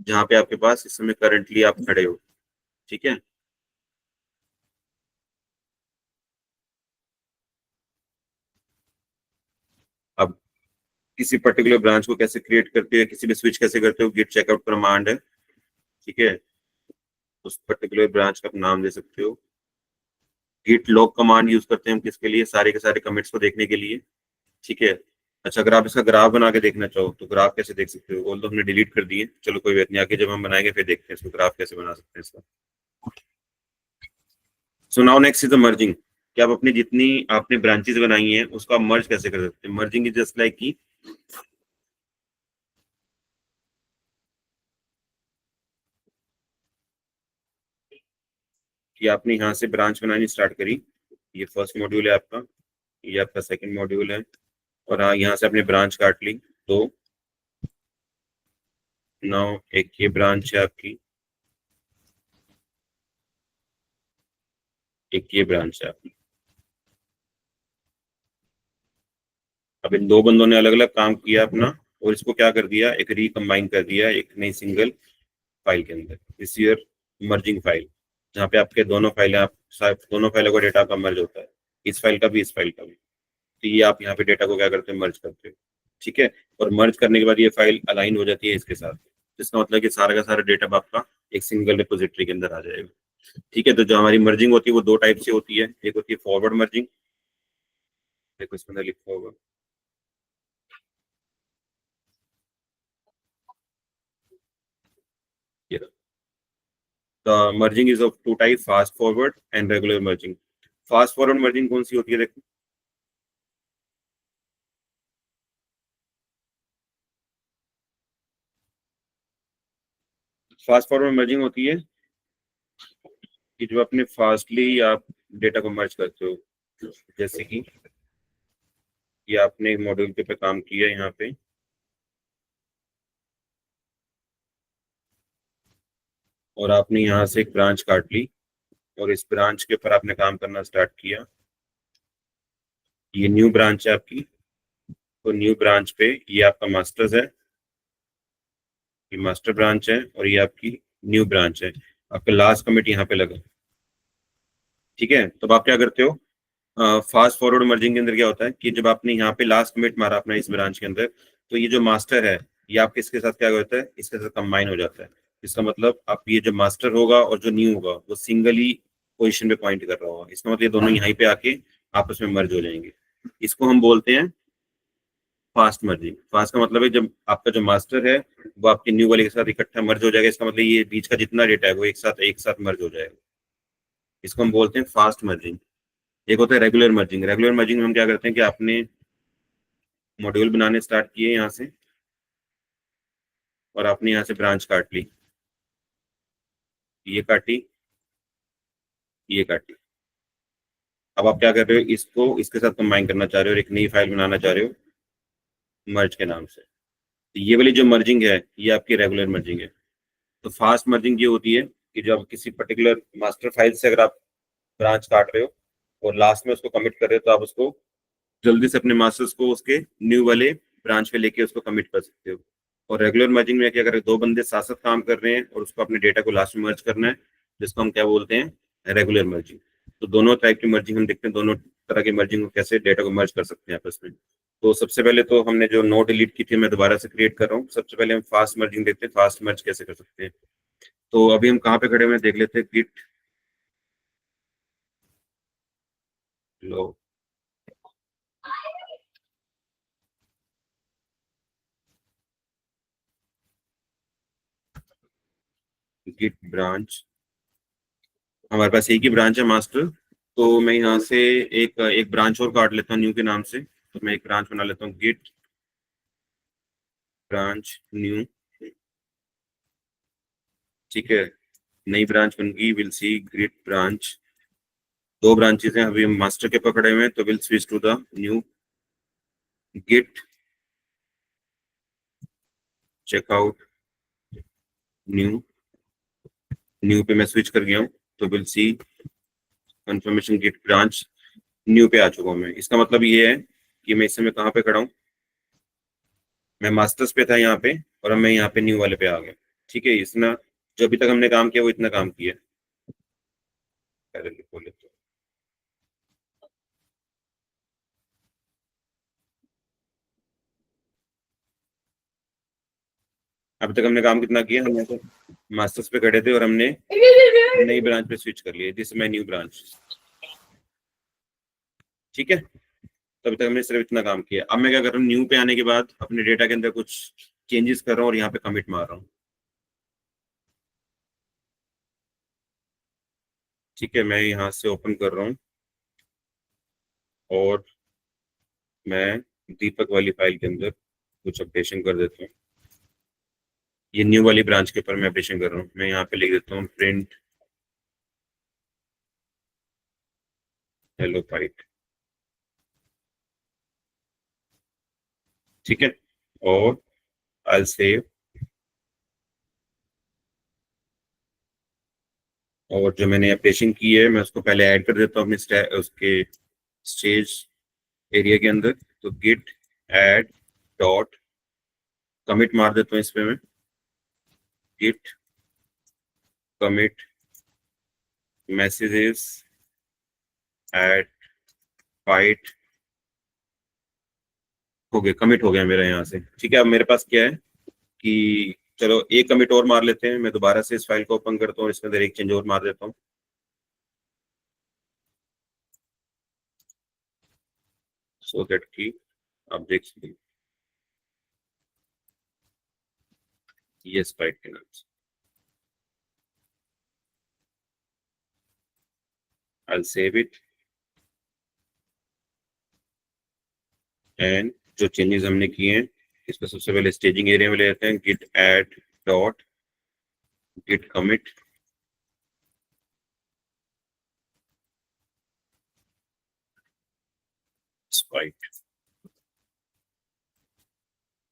जहाँ पे आपके पास इस समय करंटली आप खड़े हो। ठीक है, अब किसी पर्टिकुलर ब्रांच को कैसे क्रिएट करते हैं, किसी भी स्विच कैसे करते हो, गिट चेकआउट कमांड है। ठीक है, उस पर्टिकुलर ब्रांच का आप नाम दे सकते हो। गिट लॉग कमांड यूज करते हैं हम किसके लिए, सारे के सारे कमिट्स को देखने के लिए। ठीक है, अच्छा अगर आप इसका ग्राफ बना के देखना चाहो तो ग्राफ कैसे देख सकते हो, ऑल तो हमने डिलीट कर दिए, चलो कोई बात नहीं, आगे जब हम बनाएंगे फिर देखते हैं इसको ग्राफ कैसे बना सकते हैं इसका। So now next is the merging, कि आप अपनी जितनी आपने ब्रांचेस बनाई हैं उसको आप मर्ज कैसे कर सकते हैं। मर्जिंग इज जस्ट लाइक कि आपने यहाँ से ब्रांच बनानी स्टार्ट करी, ये फर्स्ट मॉड्यूल है आपका, ये आपका सेकंड मॉड्यूल है, और हाँ यहाँ से आपने ब्रांच काट ली। तो नाउ एक ये ब्रांच है आपकी, एक ये ब्रांच है आपकी। अब इन दो बंदों ने अलग अलग काम किया अपना, और इसको क्या कर दिया, एक रिकम्बाइन कर दिया एक नई सिंगल फाइल के अंदर, दिस ईयर मर्जिंग फाइल, जहाँ पे आपके दोनों फाइलें, आप दोनों फाइलों का डेटा का मर्ज होता है, इस फाइल का भी इस फाइल का भी। तो ये आप यहाँ पे डेटा को क्या करते हैं, मर्ज करते हो। ठीक है, और मर्ज करने के बाद ये फाइल अलाइन हो जाती है इसके साथ, जिसका मतलब कि सारा का सारा डेटा आपका एक सिंगल रिपोजिटरी के अंदर आ जाएगा। ठीक है, तो जो हमारी मर्जिंग होती है वो दो टाइप से होती है, एक होती है फॉरवर्ड मर्जिंग, देखो इसके अंदर लिखा होगा, ये the merging is of two type, fast forward and regular merging। Fast forward merging कौन सी होती है, देखो फास्ट फॉरवर्ड मर्जिंग होती है कि जो अपने फास्टली आप डेटा को मर्ज करते हो, जैसे कि ये आपने एक मॉड्यूल पे काम किया यहाँ पे, और आपने यहाँ से एक ब्रांच काट ली और इस ब्रांच के ऊपर आपने काम करना स्टार्ट किया। ये न्यू ब्रांच है आपकी, तो न्यू ब्रांच पे ये आपका मास्टर्स है, ये मास्टर ब्रांच है, और ये आपकी न्यू ब्रांच है, आपका लास्ट कमिट यहाँ पे लगा। ठीक है, तो आप क्या करते हो, फास्ट फॉरवर्ड मर्जिंग के अंदर क्या होता है कि जब आपने यहाँ पे लास्ट कमिट मारा अपना इस ब्रांच के अंदर, तो ये जो मास्टर है ये आपके इसके साथ क्या होता है, इसके साथ कंबाइन हो जाता है। इसका मतलब आप ये जो मास्टर होगा और जो न्यू होगा वो सिंगली पोजीशन पे पॉइंट कर रहा होगा। इसका मतलब ये दोनों यहीं पे आके आपस में मर्ज हो जाएंगे। इसको हम बोलते हैं फास्ट मर्जिंग। फास्ट का मतलब है जब आपका जो मास्टर है वो आपके न्यू वाले के साथ इकट्ठा मर्ज हो जाएगा। इसका मतलब ये बीच का जितना डेटा है वो एक साथ मर्ज हो जाएगा। इसको हम बोलते हैं फास्ट मर्जिंग। एक होता है रेगुलर मर्जिंग। रेगुलर मर्जिंग में हम क्या करते हैं कि आपने मॉड्यूल बनाने स्टार्ट किए यहाँ से और आपने यहाँ से ब्रांच काट ली, ये काटी, ये काटी। अब आप क्या कर रहे हो, इसको इसके साथ कंबाइन करना चाह रहे हो और एक नई फाइल बनाना चाह रहे हो मर्ज के नाम से। तो ये वाली जो मर्जिंग है ये आपकी रेगुलर मर्जिंग है। तो फास्ट मर्जिंग ये होती है कि जब किसी पर्टिकुलर मास्टर फाइल से अगर आप ब्रांच काट रहे हो और लास्ट में उसको कमिट कर रहे हो तो आप उसको जल्दी से अपने मास्टर्स को उसके न्यू वाले ब्रांच पे लेके उसको कमिट कर सकते हो। और रेगुलर मर्जिंग में क्या, अगर दो बंदे साथ साथ काम कर रहे हैं और उसको अपने डेटा को लास्ट में मर्ज करना है, जिसको हम क्या बोलते हैं, रेगुलर मर्जिंग। तो दोनों टाइप की मर्जिंग हम देखते हैं, दोनों तरह की मर्जिंग को कैसे डेटा को मर्ज कर सकते हैं आपस में। तो सबसे पहले तो हमने जो नो डिलीट की थी मैं दोबारा से क्रिएट कर रहा हूँ। सबसे पहले हम फास्ट मर्जिंग देखते हैं, फास्ट मर्ज कैसे कर सकते हैं। तो अभी हम कहाँ पे खड़े हुए हैं देख लेते हैं। गिट लो गिट ब्रांच, हमारे पास एक ही ब्रांच है मास्टर। तो मैं यहाँ से एक एक ब्रांच और काट लेता हूँ न्यू के नाम से। तो मैं एक ब्रांच बना लेता हूँ, गिट ब्रांच न्यू। ठीक है, नई ब्रांच बन गई, विल सी गिट ब्रांच। दो ब्रांचेस हैं, अभी हम मास्टर के पकड़े हुए हैं तो will switch to the new Git checkout new. New पे मैं स्विच कर गया हूँ तो will see confirmation Git branch new पे आ चुका हूँ मैं। इसका मतलब ये है कि मैं इस समय कहाँ पे खड़ा हूँ, मैं मास्टर्स पे था यहाँ पे और अब मैं यहाँ पे न्यू वाले पे आ गया। ठीक है, इतना जो अभी तक हमने काम किया वो इतना काम किया। पहले लिखो लेते हैं। अभी तक हमने काम कितना किया, हमने तो मास्टर्स पे खड़े थे और हमने नई ब्रांच पे स्विच कर लिया, दिस माय न्यू ब्रांच। ठीक है, तो अभी तक हमने सिर्फ इतना काम किया। अब मैं क्या कर रहा हूँ, न्यू पे आने के बाद अपने डेटा के अंदर कुछ चेंजेस कर रहा हूँ और यहाँ पे कमिट मार रहा हूँ। ठीक है, मैं यहाँ से ओपन कर रहा हूँ और मैं दीपक वाली फाइल के अंदर कुछ अपडेशन कर देता हूँ। ये न्यू वाली ब्रांच के ऊपर मैं अपडेशन कर रहा हूँ। मैं यहाँ पे लिख देता हूँ प्रिंट हेलो फाइल। ठीक है, और आई सेव। और जो मैंने अपडेशन की है मैं उसको पहले ऐड कर देता हूँ अपने उसके स्टेज एरिया के अंदर। तो गिट ऐड डॉट कमिट मार देता हूँ इस पे मैं, Git commit messages add fight. हो गया, कमिट हो गया मेरा यहाँ से। ठीक है, अब मेरे पास क्या है कि चलो एक कमिट और मार लेते हैं। मैं दोबारा से इस फाइल को ओपन करता हूँ और इसके अंदर एक चेंज और मार देता हूँ, सो दैट की आप देख सकते ये स्पाइट के नाम से। आई सेव इट एंड जो चेंजेस हमने किए हैं इसको सबसे पहले स्टेजिंग एरिया में ले लेते हैं। Git add dot Git commit spite.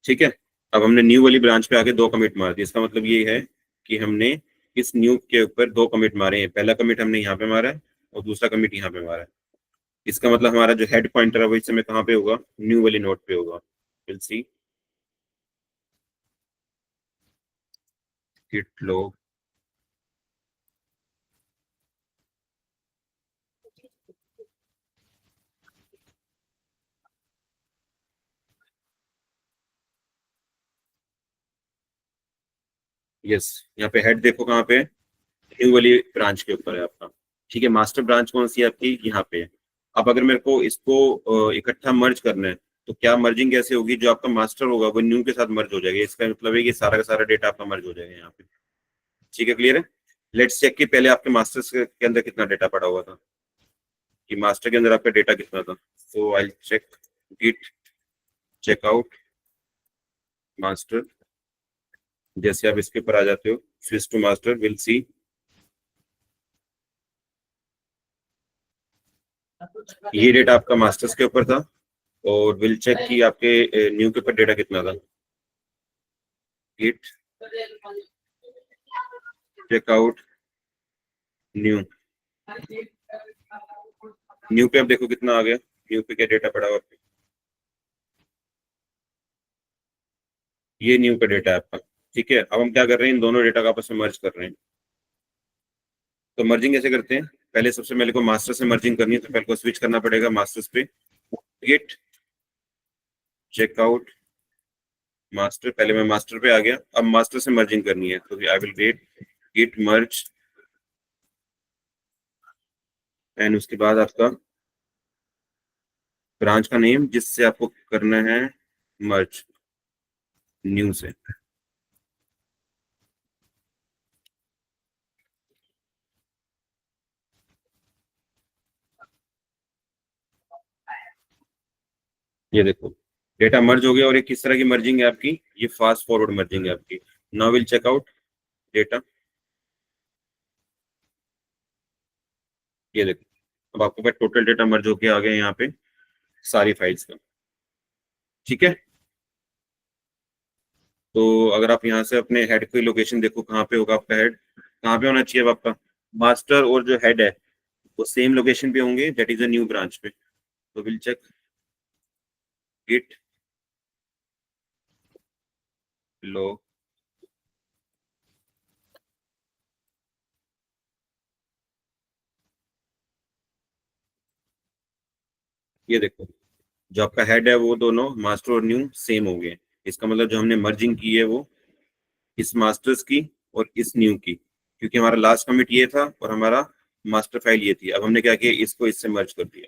ठीक है, अब हमने न्यू वाली ब्रांच पे आके दो कमिट मार दिए। इसका मतलब ये है कि हमने इस न्यू के ऊपर दो कमिट मारे हैं। पहला कमिट हमने यहाँ पे मारा है और दूसरा कमिट यहाँ पे मारा है। इसका मतलब हमारा जो हेड पॉइंटर है वो इस समय कहाँ पे होगा, न्यू वाली नोट पे होगा। Will see Git log yes. यहाँ पे हेड देखो कहाँ पे है, न्यू वाली ब्रांच के ऊपर है आपका। ठीक है, मास्टर ब्रांच कौन सी है आपकी, यहाँ पे है। अब अगर मेरे को इसको इकट्ठा मर्ज करना है, तो क्या मर्जिंग कैसे होगी, जो आपका मास्टर होगा वो न्यू के साथ मर्ज हो जाएगा, इसका मतलब है कि सारा का सारा डेटा आपका मर्ज हो जाएगा यहाँ पे। ठीक है, क्लियर है। लेट्स चेक कि पहले आपके मास्टर्स के अंदर कितना डेटा पड़ा हुआ था, कि मास्टर के अंदर आपका डेटा कितना था। So I check git checkout master. जैसे आप इसके ऊपर आ जाते हो, switch to master, will see ये डेटा आपका मास्टर्स के ऊपर था, और विल चेक कि आपके न्यू के ऊपर डेटा कितना था। गिट चेकआउट न्यू, न्यू पे आप देखो कितना आ गया, न्यू पे क्या डेटा पड़ा हुआ आपके, ये न्यू का डेटा है आपका। ठीक है, अब हम क्या कर रहे हैं, इन दोनों डेटा का आपस में मर्ज कर रहे हैं। तो मर्जिंग कैसे करते हैं, पहले सबसे पहले को मास्टर से मर्जिंग करनी है, तो पहले को स्विच करना पड़ेगा मास्टर्स पे। गिट चेकआउट मास्टर, पहले मैं मास्टर पे आ गया, अब मास्टर से मर्जिंग करनी है, तो I will get Git merge, and उसके बाद आपका ब्रांच का नेम जिससे आपको करना है मर्ज, न्यू से। ये देखो डेटा मर्ज हो गया, और ये किस तरह की मर्जिंग है आपकी, ये फास्ट फॉरवर्ड मर्जिंग है आपकी। Now will check out data, ये देखो अब आपके पास टोटल डेटा मर्ज होके आ गया यहाँ पे सारी फाइल्स का। ठीक है, तो अगर आप यहाँ से अपने हेड की लोकेशन देखो, कहाँ पे होगा आपका हेड, कहाँ पे होना चाहिए अब आपका मास्टर, और जो हेड है वो सेम लोकेशन पे होंगे, that is a new branch पे। तो विल चेक गिट लो, ये देखो जो आपका हेड है वो दोनों मास्टर और न्यू सेम हो गए। इसका मतलब जो हमने मर्जिंग की है वो इस मास्टर्स की और इस न्यू की, क्योंकि हमारा लास्ट कमिट ये था और हमारा मास्टर फाइल ये थी। अब हमने क्या किया, इसको इससे मर्ज कर दिया,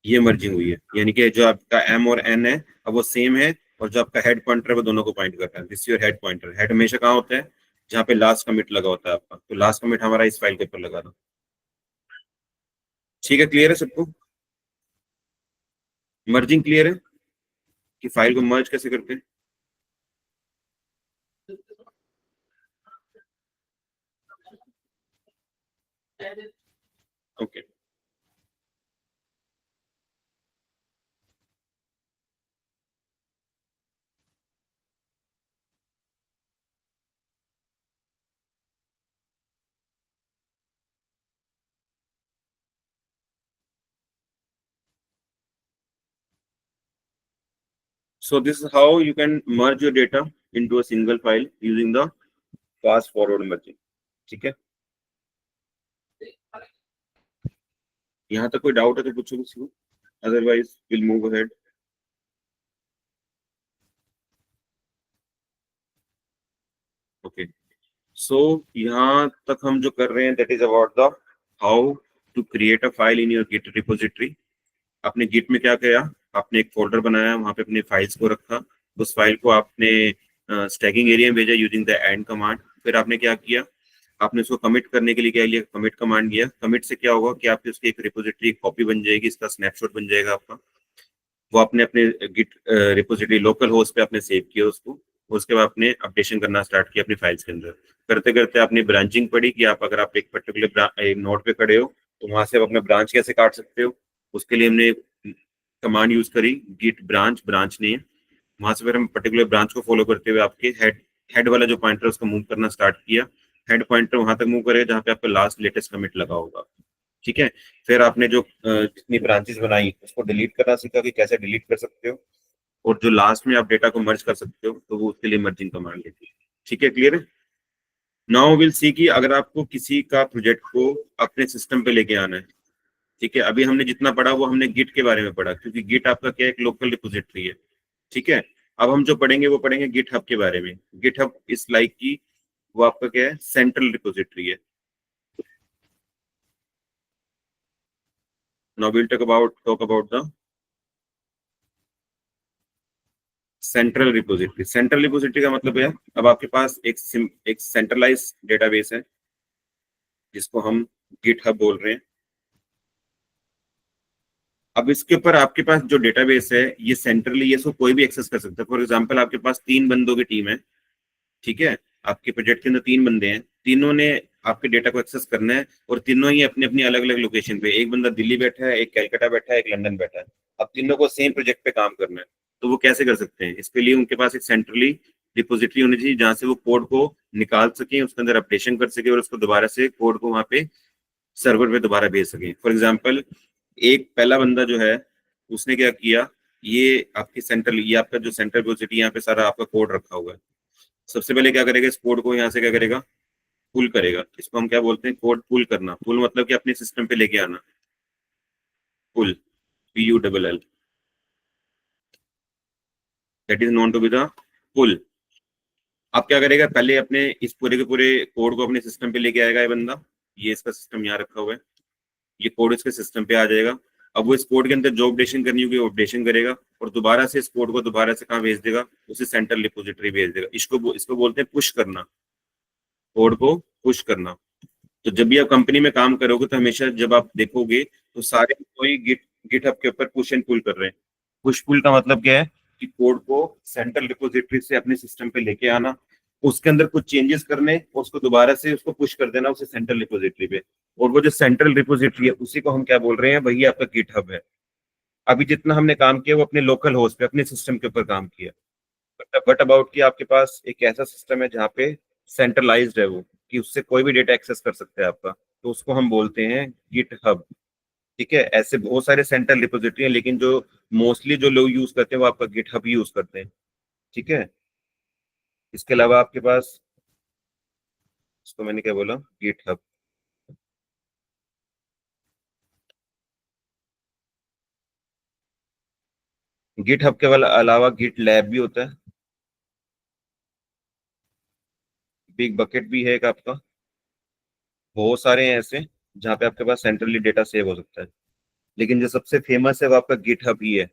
ये मर्जिंग हुई है, यानी कि जो आपका एम और एन है अब वो सेम है, और जो आपका हेड पॉइंटर है वो दोनों को पॉइंट कर रहा है। This your head pointer, head हमेशा कहाँ होता है, जहाँ पे लास्ट कमिट लगा होता है आपका, तो लास्ट कमिट हमारा इस फाइल के ऊपर लगा था। ठीक है, क्लियर है सबको, मर्जिंग क्लियर है कि फाइल को मर्ज कैसे करते हैं। Okay, so this is how you can merge your data into a single file using the fast forward merging। ठीक है, यहाँ तक कोई डाउट है तो पूछो किसी को, otherwise will move ahead. Okay, so यहाँ तक हम जो कर रहे हैं that is about the how to create a file in your Git repository. आपने गिट में क्या किया, आपने एक फोल्डर बनाया, वहां पे अपने फाइल्स को रखा, उस फाइल को आपने स्टैकिंग एरिया में भेजा यूजिंग द एंड कमांड। फिर आपने क्या किया, आपने उसको कमिट करने के लिए क्या लिया, कमिट कमांड दिया। कमिट से क्या होगा कि आपकी उसकी एक रिपोजिटरी कॉपी बन जाएगी, इसका स्नैपशॉट बन जाएगा आपका, वो आपने अपने गिट रिपोजिटरी लोकल होस्ट पे आपने सेव किया उसको। उसके बाद आपने अपडेशन करना स्टार्ट किया अपनी फाइल्स के अंदर। करते करते आपने ब्रांचिंग पढ़ी कि आप अगर आप एक पर्टिकुलर नोड पे खड़े हो तो वहां से आप अपना ब्रांच कैसे काट सकते हो। उसके लिए हमने कमांड यूज करी गिट ब्रांच, ब्रांच नेम। वहां से फिर हम पर्टिकुलर ब्रांच को फॉलो करते हुए आपके हेड हेड वाला जो पॉइंटर उसको मूव करना स्टार्ट किया। हेड पॉइंटर वहां तक मूव करेगा जहाँ पे आपका लास्ट लेटेस्ट कमिट लगा होगा। ठीक है, फिर आपने जो जितनी ब्रांचेस बनाई उसको डिलीट करना सीखा कि कैसे डिलीट कर सकते हो, और जो लास्ट में आप डेटा को मर्ज कर सकते हो तो वो उसके लिए मर्जिंग कमांड लेती है। ठीक है, क्लियर है। नाउ विल सी कि अगर आपको किसी का प्रोजेक्ट को अपने सिस्टम पे लेके आना है। ठीक है, अभी हमने जितना पढ़ा वो हमने गिट के बारे में पढ़ा, क्योंकि गिट आपका क्या एक लोकल रिपोजिटरी है। ठीक है, अब हम जो पढ़ेंगे वो पढ़ेंगे गिट हब के बारे में। गिट हब इस लाइक की वो आपका क्या है, सेंट्रल रिपोजिटरी है। Now we'll talk about the central repository. Central repository का मतलब है अब आपके पास एक सेंट्रलाइज डेटाबेस है जिसको हम गिटहब बोल रहे हैं। अब इसके ऊपर आपके पास जो डेटाबेस है ये सेंट्रली ये इसको कोई भी एक्सेस कर सकता है। फॉर एग्जांपल आपके पास 3 बंदों की टीम है, ठीक है, आपके प्रोजेक्ट के अंदर 3 बंदे हैं, तीनों ने आपके डेटा को एक्सेस करना है और तीनों ही अपनी अपनी अलग अलग लोकेशन पे, एक बंदा दिल्ली बैठा है, एक कलकत्ता बैठा है, एक लंदन बैठा है, अब तीनों को सेम प्रोजेक्ट पे काम करना है। तो वो कैसे कर सकते हैं? इसके लिए उनके पास एक सेंट्रली डिपोजिटरी होनी चाहिए जहां से वो कोड को निकाल सके, उसके अंदर अपडेशन कर सके और उसको दोबारा से कोड को वहां पे सर्वर पे दोबारा भेज सके। फॉर एग्जाम्पल एक पहला बंदा जो है उसने क्या किया, ये आपकी सेंट्रल, ये आपका जो सेंट्रल डिपोजिटरी यहाँ पे सारा आपका कोड रखा हुआ है। सबसे पहले क्या करेगा, इस कोड को यहाँ से क्या करेगा, पुल करेगा। इसको हम क्या बोलते हैं, कोड पुल करना। पुल मतलब कि अपने सिस्टम पे लेके आना, pull, PULL, that is known to be the pull. अब क्या करेगा, पहले अपने इस पूरे के पूरे कोड को अपने सिस्टम पे लेके आएगा ये बंदा, ये इसका सिस्टम यहाँ रखा हुआ है, ये कोड इसके सिस्टम पे आ जाएगा। अब वो इस कोड के अंदर जो अपडेशन करनी होगी वो अपडेशन करेगा और दोबारा से इस कोड को दोबारा से कहाँ भेज देगा, उसे सेंट्रल रिपोजिटरी भेज देगा। इसको बोलते हैं पुश करना, कोड को पुश करना। तो जब भी आप कंपनी में काम करोगे तो हमेशा जब आप देखोगे तो सारे कोई गिटहब के ऊपर पुश एंड पुल कर रहे हैं। पुश पुल का मतलब क्या है कि कोड को सेंट्रल रिपोजिटरी से अपने सिस्टम पे लेके आना, उसके अंदर कुछ चेंजेस करने और उसको दोबारा से उसको पुश कर देना उसे सेंट्रल रिपोजिटरी पे। और वो जो सेंट्रल रिपोजिटरी है उसी को हम क्या बोल रहे हैं, वही आपका गिटहब है। अभी जितना हमने काम किया वो अपने लोकल होस्ट पे अपने सिस्टम के ऊपर काम किया, बट अबाउट कि आपके पास एक ऐसा सिस्टम है जहाँ पे सेंट्रलाइज्ड है वो, कि उससे कोई भी डेटा एक्सेस कर सकता है आपका, तो उसको हम बोलते हैं गिट हब। ठीक है, ऐसे बहुत सारे सेंट्रल रिपोजिटरी हैं लेकिन जो मोस्टली जो लोग यूज करते हैं वो आपका गिट हब यूज करते हैं। ठीक है, इसके अलावा आपके पास, इसको मैंने क्या बोला, गिट हब। गिट हब के अलावा गिट लैब भी होता है, बिग बकेट भी है एक आपका। बहुत सारे हैं ऐसे जहाँ पे आपके पास सेंट्रली डेटा सेव हो सकता है, लेकिन जो सबसे फेमस है वो आपका गिट हब ही है,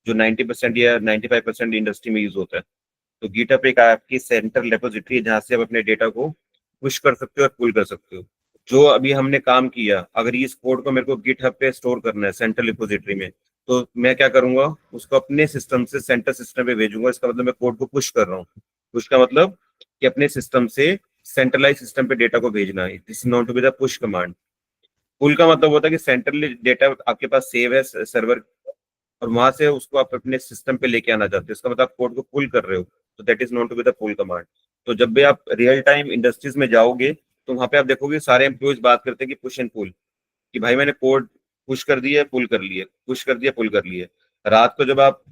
जो 90% या 95% इंडस्ट्री में यूज होता है। तो गिटहब एक आपकी सेंट्रल रिपोजिटरी है जहां से आप अपने डेटा को पुश कर सकते हो और पुल कर सकते हो। जो अभी हमने काम किया, अगर इस कोड को मेरे को गिटहब पे स्टोर करना है सेंट्रल रिपोजिटरी में, तो मैं क्या करूंगा, उसको अपने सिस्टम से सेंटर सिस्टम पे भेजूंगा। इसका मतलब मैं कोड को पुश कर रहा हूँ। पुश का मतलब कि अपने सिस्टम से सेंट्रलाइज सिस्टम पे डेटा को भेजना है। This is not to be the push command. Pull का मतलब होता है कि सेंट्रली डेटा आपके पास सेव है सर्वर, और वहां से उसको आप अपने सिस्टम पे लेके आना चाहते हो, इसका मतलब आप कोड को पुल कर रहे हो, तो that is known to be the pull command. तो जब भी आप रियल टाइम इंडस्ट्रीज में जाओगे तो वहां पे आप देखोगे सारे एम्प्लॉयज बात करते हैं कि पुश एंड पुल, कि भाई मैंने कोड पुश कर दिया, पुल कर लिए, पुश कर दिया, पुल कर लिए। रात को जब आप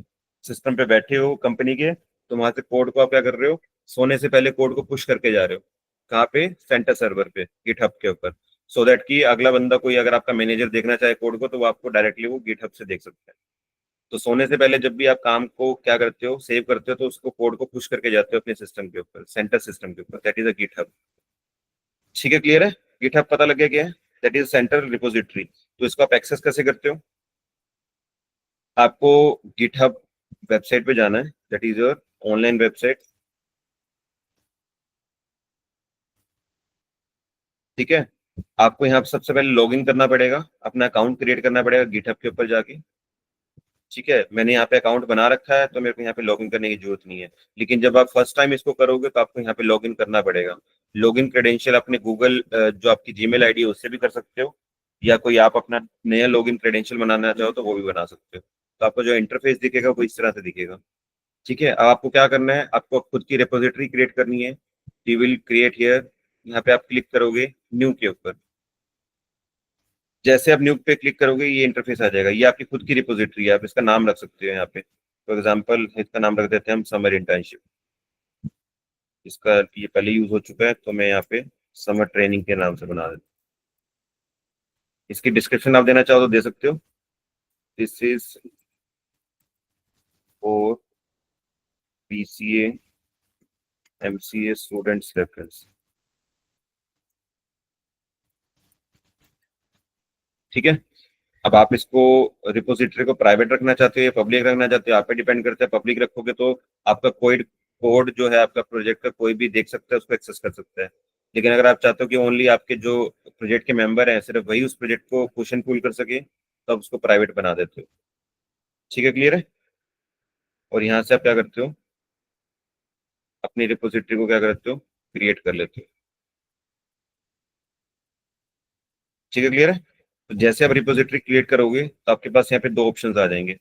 सिस्टम पे बैठे हो कंपनी के, तो वहां से कोड को आप क्या कर रहे हो, सोने से पहले कोड को पुश करके जा रहे हो, कहाँ पे, सेंटर सर्वर पे, गिटहब के ऊपर, सो दैट कि अगला बंदा, कोई अगर आपका मैनेजर देखना चाहे कोड को, तो वो आपको डायरेक्टली वो गिटहब से देख सकता है। तो सोने से पहले जब भी आप काम को क्या करते हो, सेव करते हो, तो उसको कोड को पुश करके जाते हो अपने सिस्टम के ऊपर, सेंटर सिस्टम के ऊपर, दैट इज अ गिटहब। ठीक है, क्लियर है? गिटहब पता लग गया क्या है? That is central repository. तो इसको आप एक्सेस कैसे करते हो? आपको गिटहब वेबसाइट पे जाना है, that is your online website. ठीक है, आपको यहाँ पे सबसे पहले लॉग इन करना पड़ेगा, अपना अकाउंट क्रिएट करना पड़ेगा गिटहब के ऊपर जाके। ठीक है, मैंने यहाँ पे अकाउंट बना रखा है तो मेरे को यहाँ पे लॉगिन करने की जरूरत नहीं है। लेकिन जब आप फर्स्ट टाइम इसको करोगे तो आपको यहाँ पे लॉगिन करना पड़ेगा। लॉगिन क्रेडेंशियल अपने गूगल जो आपकी जीमेल आईडी है उससे भी कर सकते हो, या कोई आप अपना नया लॉगिन क्रेडेंशियल बनाना चाहो तो वो भी बना सकते हो। तो आपको जो इंटरफेस दिखेगा वो इस तरह से दिखेगा। ठीक है, अब आपको क्या करना है, आपको खुद की रिपोजिटरी क्रिएट करनी है। वी विल क्रिएट हियर, यहाँ पे आप क्लिक करोगे न्यू के ऊपर। जैसे आप न्यू पे क्लिक करोगे ये इंटरफेस आ जाएगा। ये आपकी खुद की रिपोजिटरी है, आप इसका नाम रख सकते हो यहाँ पे। फॉर एग्जांपल इसका नाम रख देते हैं हम समर इंटर्नशिप। इसका ये पहले यूज हो चुका है तो मैं यहाँ पे समर ट्रेनिंग के नाम से बना देता हूँ। इसकी डिस्क्रिप्शन आप देना चाहो तो दे सकते हो, this is for PCA MCA students reference. ठीक है, अब आप इसको रिपोजिटरी को प्राइवेट रखना चाहते हो या पब्लिक रखना चाहते हो, आप पे डिपेंड करता है। पब्लिक रखोगे तो आपका कोई कोड जो है आपका प्रोजेक्ट का कोई भी देख सकता है, उसको एक्सेस कर सकता है। लेकिन अगर आप चाहते हो कि ओनली आपके जो प्रोजेक्ट के मेंबर हैं सिर्फ वही उस प्रोजेक्ट को पुश एंड पुल कर सके, तो आप उसको प्राइवेट बना देते हो। ठीक है, क्लियर है। और यहाँ से आप क्या करते हो, अपनी रिपोजिटरी को क्या करते हो, क्रिएट कर लेते हो। ठीक है, क्लियर है। तो जैसे आप रिपोजिटरी क्रिएट करोगे तो आपके पास यहाँ पे दो ऑप्शंस आ जाएंगे,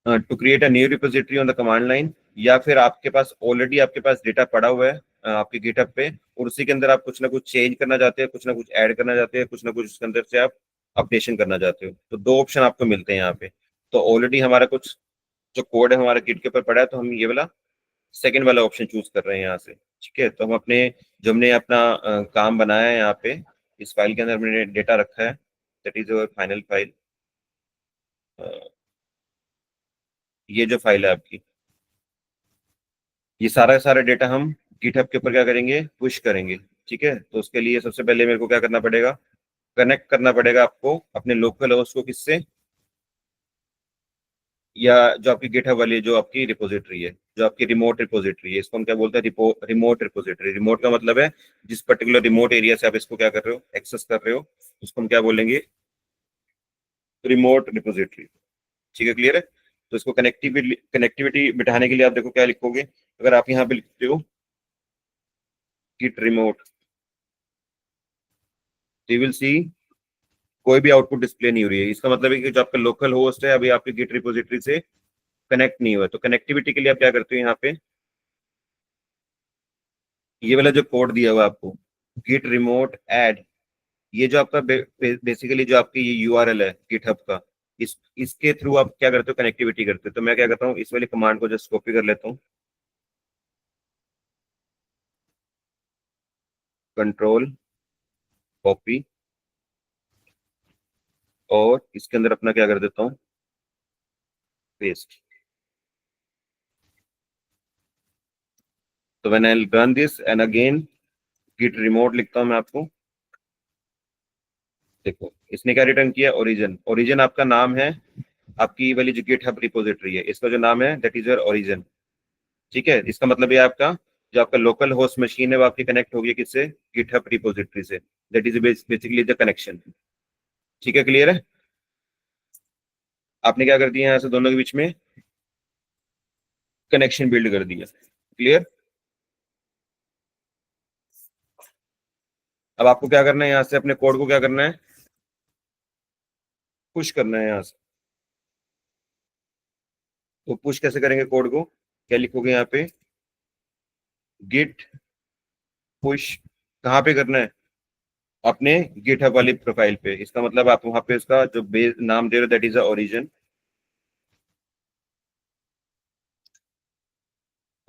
to create a new repository on the command line, या फिर आपके पास ऑलरेडी आपके पास डेटा पड़ा हुआ है आपके गिटहब पे, और उसी के अंदर आप कुछ ना कुछ चेंज करना चाहते हैं, कुछ ना कुछ ऐड करना चाहते हैं, कुछ ना कुछ उसके अंदर से आप अपडेशन करना चाहते हो। तो दो ऑप्शन आपको मिलते हैं यहाँ पे। तो ऑलरेडी हमारा कुछ जो कोड है हमारा गिट के ऊपर पड़ा है, तो हम ये वाला सेकंड वाला ऑप्शन चूज कर रहे हैं यहाँ से। ठीक है, तो हम अपने जो हमने अपना काम बनाया है यहाँ पे, इस फाइल के अंदर हमने डेटा रखा है, that is our final file. ये जो फाइल है आपकी, ये सारा का सारा डेटा हम गिटहब के ऊपर क्या करेंगे, पुश करेंगे। ठीक है, तो उसके लिए सबसे पहले मेरे को क्या करना पड़ेगा, कनेक्ट करना पड़ेगा आपको अपने लोकल होस्ट को, किससे, या जो आपकी गिटहब वाली जो आपकी रिपोजिटरी है, जो आपकी रिमोट रिपोजिटरी है, इसको हम क्या बोलते हैं, रिमोट रिपोजिटरी। रिमोट का मतलब है जिस पर्टिकुलर रिमोट एरिया से आप इसको क्या कर रहे हो, एक्सेस कर रहे हो, उसको हम क्या बोलेंगे, रिमोट रिपोजिटरी। ठीक है, क्लियर है। तो इसको कनेक्टिविटी बिठाने के लिए आप देखो क्या लिखोगे, अगर आप यहाँ पे लिखते हो Git remote, you will see कोई भी आउटपुट डिस्प्ले नहीं हो रही है। इसका मतलब है कि जो आपका लोकल होस्ट है अभी आपकी गिट रिपोजिटरी से कनेक्ट नहीं हुआ। तो कनेक्टिविटी के लिए आप क्या करते हो, यहाँ पे ये वाला जो कोड दिया हुआ है आपको, गिट रिमोट ऐड, ये जो आपका बेसिकली जो आपकी ये यूआरएल है गिटहब का, इसके थ्रू आप क्या करते हो, कनेक्टिविटी करते हो। तो मैं क्या करता हूँ, इस वाली कमांड को जस्ट कॉपी कर लेता हूँ, कंट्रोल कॉपी, और इसके अंदर अपना क्या कर देता हूँ, पेस्ट। तो when I run this and again git remote लिखता हूँ मैं आपको, देखो इसने क्या रिटर्न किया, ओरिजिन। ओरिजिन आपका नाम है, आपकी वाली जो गिटहब रिपोजिटरी है इसका जो नाम है दैट इज योर ओरिजिन। ठीक है, इसका मतलब ये आपका जो आपका लोकल होस्ट मशीन है वो आपकी कनेक्ट होगी किससे, गिटहब रिपोजिटरी से, that is basically the connection. ठीक है, क्लियर है। आपने क्या कर दिया, यहाँ से दोनों के बीच में कनेक्शन बिल्ड कर दिया। क्लियर। अब आपको क्या करना है, यहाँ से अपने कोड को क्या करना है, पुश करना है यहाँ से। तो पुश कैसे करेंगे कोड को, क्या लिखोगे यहाँ पे, गिट पुश, कहाँ पे करना है, अपने गिटहब वाली प्रोफाइल पे। इसका मतलब आप वहां पे उसका जो बेस नाम दे रहे हो दैट इज द ओरिजिन,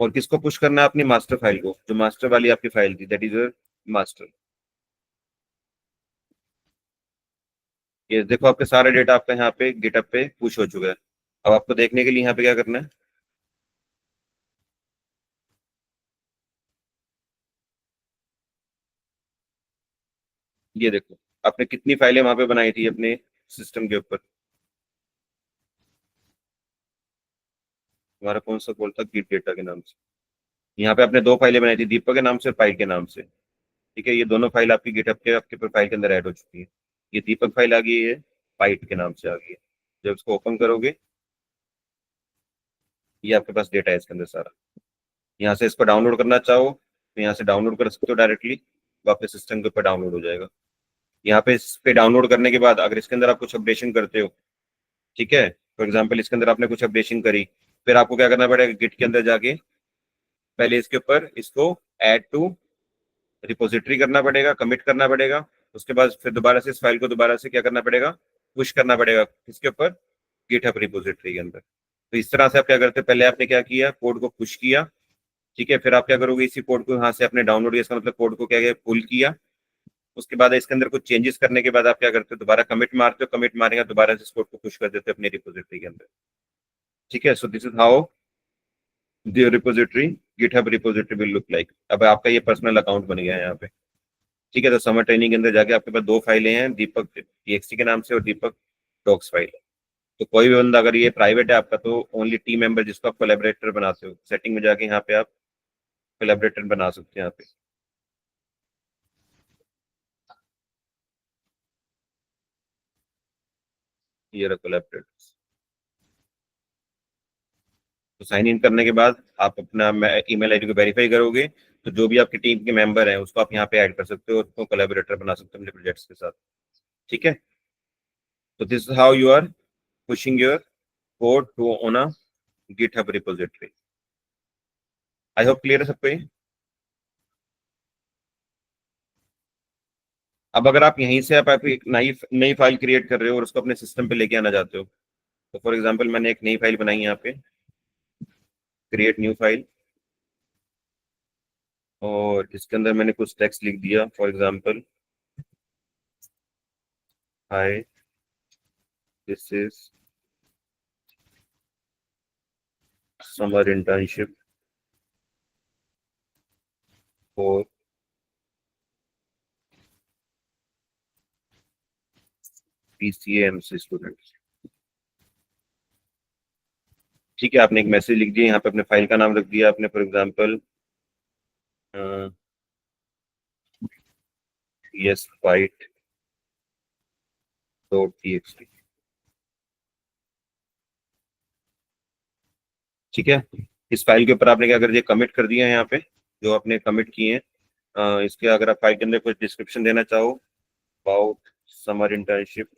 और किसको पुश करना है, अपनी मास्टर फाइल को, जो मास्टर वाली आपकी फाइल थी दैट इज योर मास्टर। ये देखो आपके सारे डेटा आपका यहाँ पे गिटहब पे पुश हो चुका है। अब आपको देखने के लिए यहाँ पे क्या करना है, ये देखो आपने कितनी फाइलें वहां पे बनाई थी अपने सिस्टम के ऊपर। हमारा कौन सा कॉल था, गिट डेटा के नाम से। यहाँ पे आपने दो फाइलें बनाई थी, दीपक के नाम से और पाइल के नाम से। ठीक है, ये दोनों फाइल आपकी गिटहब के आपके प्रोफाइल के अंदर ऐड हो चुकी है। ये दीपक फाइल आ गई है, पाइट के नाम से आ गई है। जब इसको ओपन करोगे, ये आपके पास डेटा है इसके अंदर सारा। यहाँ से इसको डाउनलोड करना चाहो तो यहाँ से डाउनलोड कर सकते हो डायरेक्टली, वो आपके सिस्टम के ऊपर डाउनलोड हो जाएगा। यहाँ पे इस पे डाउनलोड करने के बाद अगर इसके अंदर आप कुछ अपडेशन करते हो, ठीक है, फॉर एग्जाम्पल इसके अंदर आपने कुछ अपडेशन करी, फिर आपको क्या करना पड़ेगा, गिट के अंदर जाके पहले इसके ऊपर इसको ऐड टू रिपोजिटरी करना पड़ेगा, कमिट करना पड़ेगा। उसके बाद फिर दोबारा से इस फाइल को दोबारा से क्या करना पड़ेगा, पुश करना पड़ेगा किसके ऊपर, गिटहब रिपोजिटरी के अंदर। तो इस तरह से आप क्या करते हैं, पहले आपने क्या किया, कोड को पुश किया। ठीक है, फिर आप क्या करोगे, इसी कोड को यहाँ से आपने डाउनलोड किया, इसका मतलब कोड को क्या किया, पुल किया। उसके बाद इसके अंदर कुछ चेंजेस करने के बाद आप क्या करते हो, दोबारा कमिट मारते हो, कमिट मारेंगे दोबारा से इस कोड को पुश कर देते हो अपनी रिपोजिटरी के अंदर। ठीक है, so this is how the repository, GitHub repository will look like. अब आपका ये पर्सनल अकाउंट बन गया है यहाँ पे। ठीक है, तो समर ट्रेनिंग के अंदर जाके आपके पास दो फाइलें हैं, दीपक टीएक्सटी के नाम से और दीपक डॉक्स फाइल है। तो कोई भी बंदा, अगर ये प्राइवेट है आपका, तो ओनली टीम मेंबर जिसको आप कोलैबोरेटर बनाते हो, सेटिंग में जाके यहाँ पे आप कोलैबोरेटर बना सकते हैं यहाँ पे। ये रहा कोलैबोरेटर। तो साइन इन करने के बाद आप अपना ईमेल आईडी को वेरीफाई करोगे, तो जो भी आपकी टीम के मेंबर हैं उसको आप यहाँ पे ऐड कर सकते हो, उसको कोलैबोरेटर बना सकते हो अपने प्रोजेक्ट्स के साथ। ठीक है, तो this is how you are pushing your code to on a GitHub repository. I hope clear है सबको ये। अब अगर आप यहीं से आप एक नई नई फाइल क्रिएट कर रहे हो और उसको अपने सिस्टम पे लेके आना चाहते हो, तो फॉर एग्जांपल मैंने एक नई फाइल बनाई यहाँ पे, क्रिएट न्यू फाइल, और इसके अंदर मैंने कुछ टेक्स्ट लिख दिया, for example hi this is summer internship for PCA-MC students. ठीक है, आपने एक मैसेज लिख दिया, यहाँ पे अपने फाइल का नाम रख दिया आपने, for example yes byte dot txt। ठीक है, इस फाइल के ऊपर आपने क्या कर दिया, कमिट कर दिया है यहाँ पे, जो आपने कमिट किए हैं। इसके अगर आप फाइल के अंदर कुछ डिस्क्रिप्शन देना चाहो अबाउट समर इंटर्नशिप,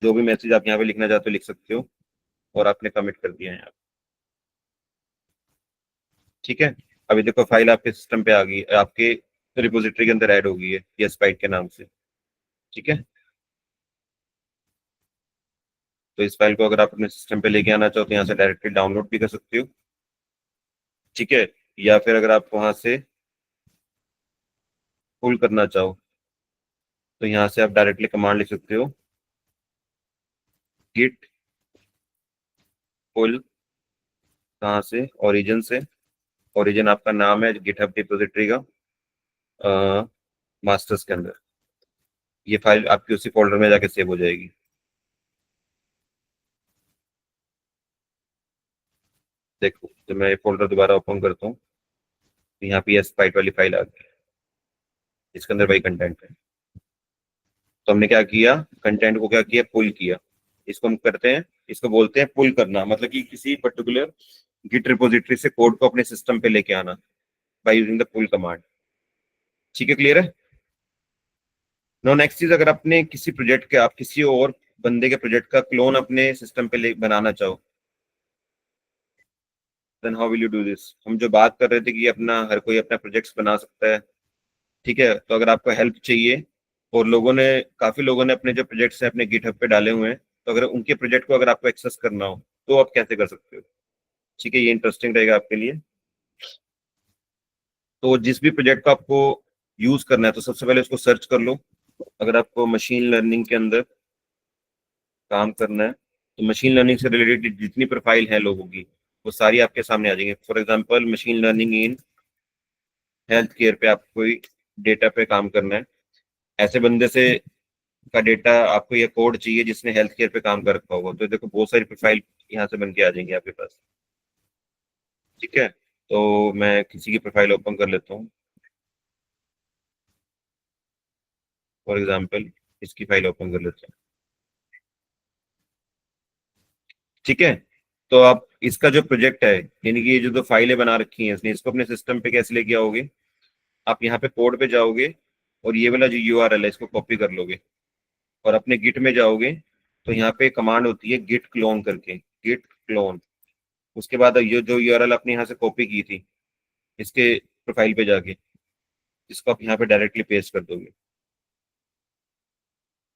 जो भी मैसेज आप यहाँ पे लिखना चाहते हो लिख सकते हो, और आपने कमिट कर दिया है यहाँ पे। ठीक है, अभी देखो फाइल आपके सिस्टम पे आ गई, आपके रिपोजिटरी के अंदर ऐड हो गई है यस बाइट के नाम से। ठीक है, तो इस फाइल को अगर आप अपने सिस्टम पे लेके आना चाहो तो यहाँ से डायरेक्टली डाउनलोड भी कर सकते हो। ठीक है, या फिर अगर आप वहां से पुल करना चाहो तो यहाँ से आप डायरेक्टली कमांड लिख सकते हो, गिट पुल, कहाँ से, ओरिजिन से, ओरिजिन आपका नाम है गिटहब रिपोजिटरी का, मास्टर्स के अंदर। ये फाइल आपकी उसी फोल्डर में जाके सेव हो जाएगी। देखो, तो मैं ये फोल्डर दोबारा ओपन करता हूँ, तो यहाँ पे स्पाइट वाली फाइल आ गई, इसके अंदर वही कंटेंट है। तो हमने क्या किया, कंटेंट को क्या किया, पुल किया। इसको हम करते हैं, इसको बोलते हैं पुल करना, मतलब कि किसी पर्टिकुलर गिट रिपोजिटरी से कोड को अपने सिस्टम पे लेके आना by using the pull command. ठीक है, क्लियर है। नो नेक्स्ट चीज, अगर अपने किसी प्रोजेक्ट के, आप किसी और बंदे के प्रोजेक्ट का क्लोन अपने सिस्टम पे बनाना चाहो, then how will you do this. हम जो बात कर रहे थे कि अपना हर कोई अपना प्रोजेक्ट्स बना सकता है। ठीक है, तो अगर आपको हेल्प चाहिए, और काफी लोगों ने अपने जो प्रोजेक्ट्स हैं अपने गिटहब पे डाले हुए हैं, तो अगर उनके प्रोजेक्ट को अगर आपको एक्सेस करना हो तो आप कैसे कर सकते हो। ठीक है, ये इंटरेस्टिंग रहेगा आपके लिए। तो जिस भी प्रोजेक्ट को आपको यूज करना है, तो सबसे पहले उसको सर्च कर लो। अगर आपको मशीन लर्निंग के अंदर काम करना है, तो मशीन लर्निंग से रिलेटेड जितनी प्रोफाइल है लोगों की, वो सारी आपके सामने आ जाएंगे। For example machine learning in health care पे आपको कोई डेटा पे काम करना है, ऐसे बंदे से का डेटा आपको, ये कोड चाहिए जिसने हेल्थ केयर पे काम कर रखा होगा, तो देखो बहुत सारी प्रोफाइल यहाँ से बन के आ जाएंगी आपके पास। ठीक है, तो मैं किसी की प्रोफाइल ओपन कर लेता हूँ, फॉर एग्जांपल इसकी फाइल ओपन कर लेते हैं। ठीक है, तो आप इसका जो प्रोजेक्ट है, यानी कि ये जो दो फाइलें बना रखी हैं इसने, इसको अपने सिस्टम पे कैसे लेके आओगे, आप यहाँ पे कोड पे जाओगे, और ये वाला जो यूआरएल है इसको कॉपी कर लोगे, और अपने गिट में जाओगे, तो यहाँ पे कमांड होती है गिट क्लोन करके, गिट क्लोन। उसके बाद ये जो यूआरएल आपने यहाँ से कॉपी की थी, इसके प्रोफाइल पे जाके इसको आप यहाँ पे डायरेक्टली पेस्ट कर दोगे,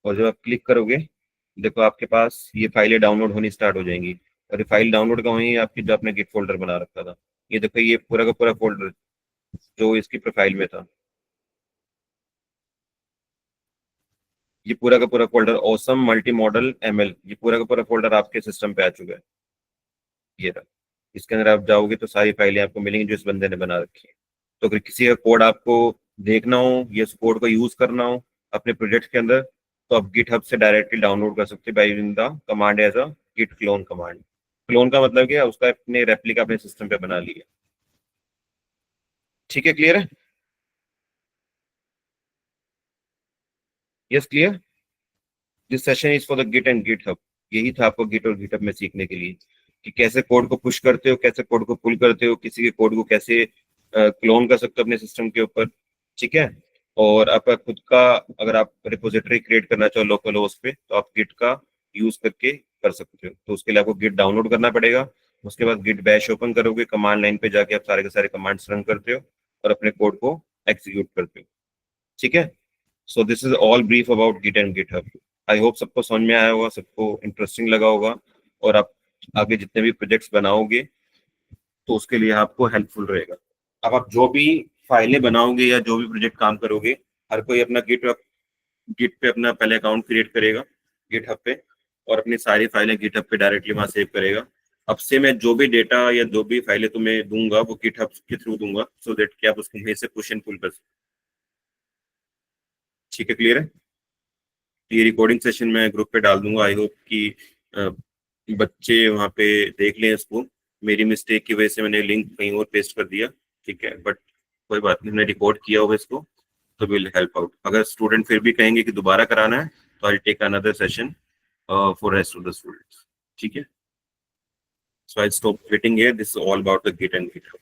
और जब आप क्लिक करोगे, देखो आपके पास ये फाइलें डाउनलोड होनी स्टार्ट हो जाएंगी। और ये फाइल डाउनलोड का वही आपकी जो आपने गिट फोल्डर बना रखा था, ये देखो ये पूरा का पूरा फोल्डर जो इसकी प्रोफाइल में था, ये पूरा का पूरा folder awesome multi modal ML, ये पूरा का पूरा फोल्डर आपके सिस्टम पे आ चुका है। ये रहा, इसके अंदर आप जाओगे तो सारी फाइलें आपको मिलेंगी जो इस बंदे ने बना रखी है। तो अगर किसी का कोड आपको देखना हो, ये कोड को यूज करना हो अपने प्रोजेक्ट के अंदर, तो आप गिटहब से डायरेक्टली डाउनलोड कर सकते हैं by using the command as a git clone command. Clone का मतलब क्या है, उसका अपने रेप्लिका अपने सिस्टम पे बना लिया। ठीक है, क्लियर है? Yes, clear. This session is for the git and GitHub. यही था आपको गिट और गिटहब में सीखने के लिए कि कैसे कोड को पुश करते हो, कैसे कोड को पुल करते हो, किसी के कोड को कैसे क्लोन कर सकते हो अपने सिस्टम के ऊपर। ठीक है। और आपका खुद का अगर आप रिपोजिटरी क्रिएट करना चाहो लोकल होस्ट पे, तो आप गिट का यूज करके कर सकते हो। तो उसके लिए आपको गिट डाउनलोड करना पड़ेगा। उसके बाद गिट बैश ओपन करोगे, कमांड लाइन पे जाके आप सारे के सारे कमांड्स रन करते हो और अपने कोड को एग्जीक्यूट करते हो। ठीक है। So this is all brief about git and GitHub. I hope सबको समझ में आया होगा, सबको इंटरेस्टिंग लगा होगा, और आप आगे जितने भी प्रोजेक्ट्स बनाओगे तो उसके लिए आपको हेल्पफुल रहेगा। अब आप जो भी फाइलें बनाओगे या जो भी प्रोजेक्ट काम करोगे, हर कोई अपना गिट पे अपना पहले अकाउंट क्रिएट करेगा गिटहब पे, और अपनी सारी फाइलें गिटहब पे डायरेक्टली वहां सेव करेगा। अब से मैं जो भी डेटा या जो भी फाइलें तुम्हें दूंगा वो गिटहब के थ्रू दूंगा, सो दैट कि आप उसको वहीं से पुश एंड पुल कर सकते। ठीक है, क्लियर है? ये रिकॉर्डिंग सेशन मैं ग्रुप पे डाल दूंगा। आई होप कि अ, बच्चे वहाँ पे देख लें इसको। मेरी मिस्टेक की वजह से मैंने लिंक कहीं और पेस्ट कर दिया। ठीक है, बट कोई बात नहीं, मैंने रिकॉर्ड किया होगा इसको, तो विल हेल्प आउट। अगर स्टूडेंट फिर भी कहेंगे कि दोबारा कराना है, तो I take another session for rest of the students. ठीक है। So I stop waiting here, this is all about the git and GitHub.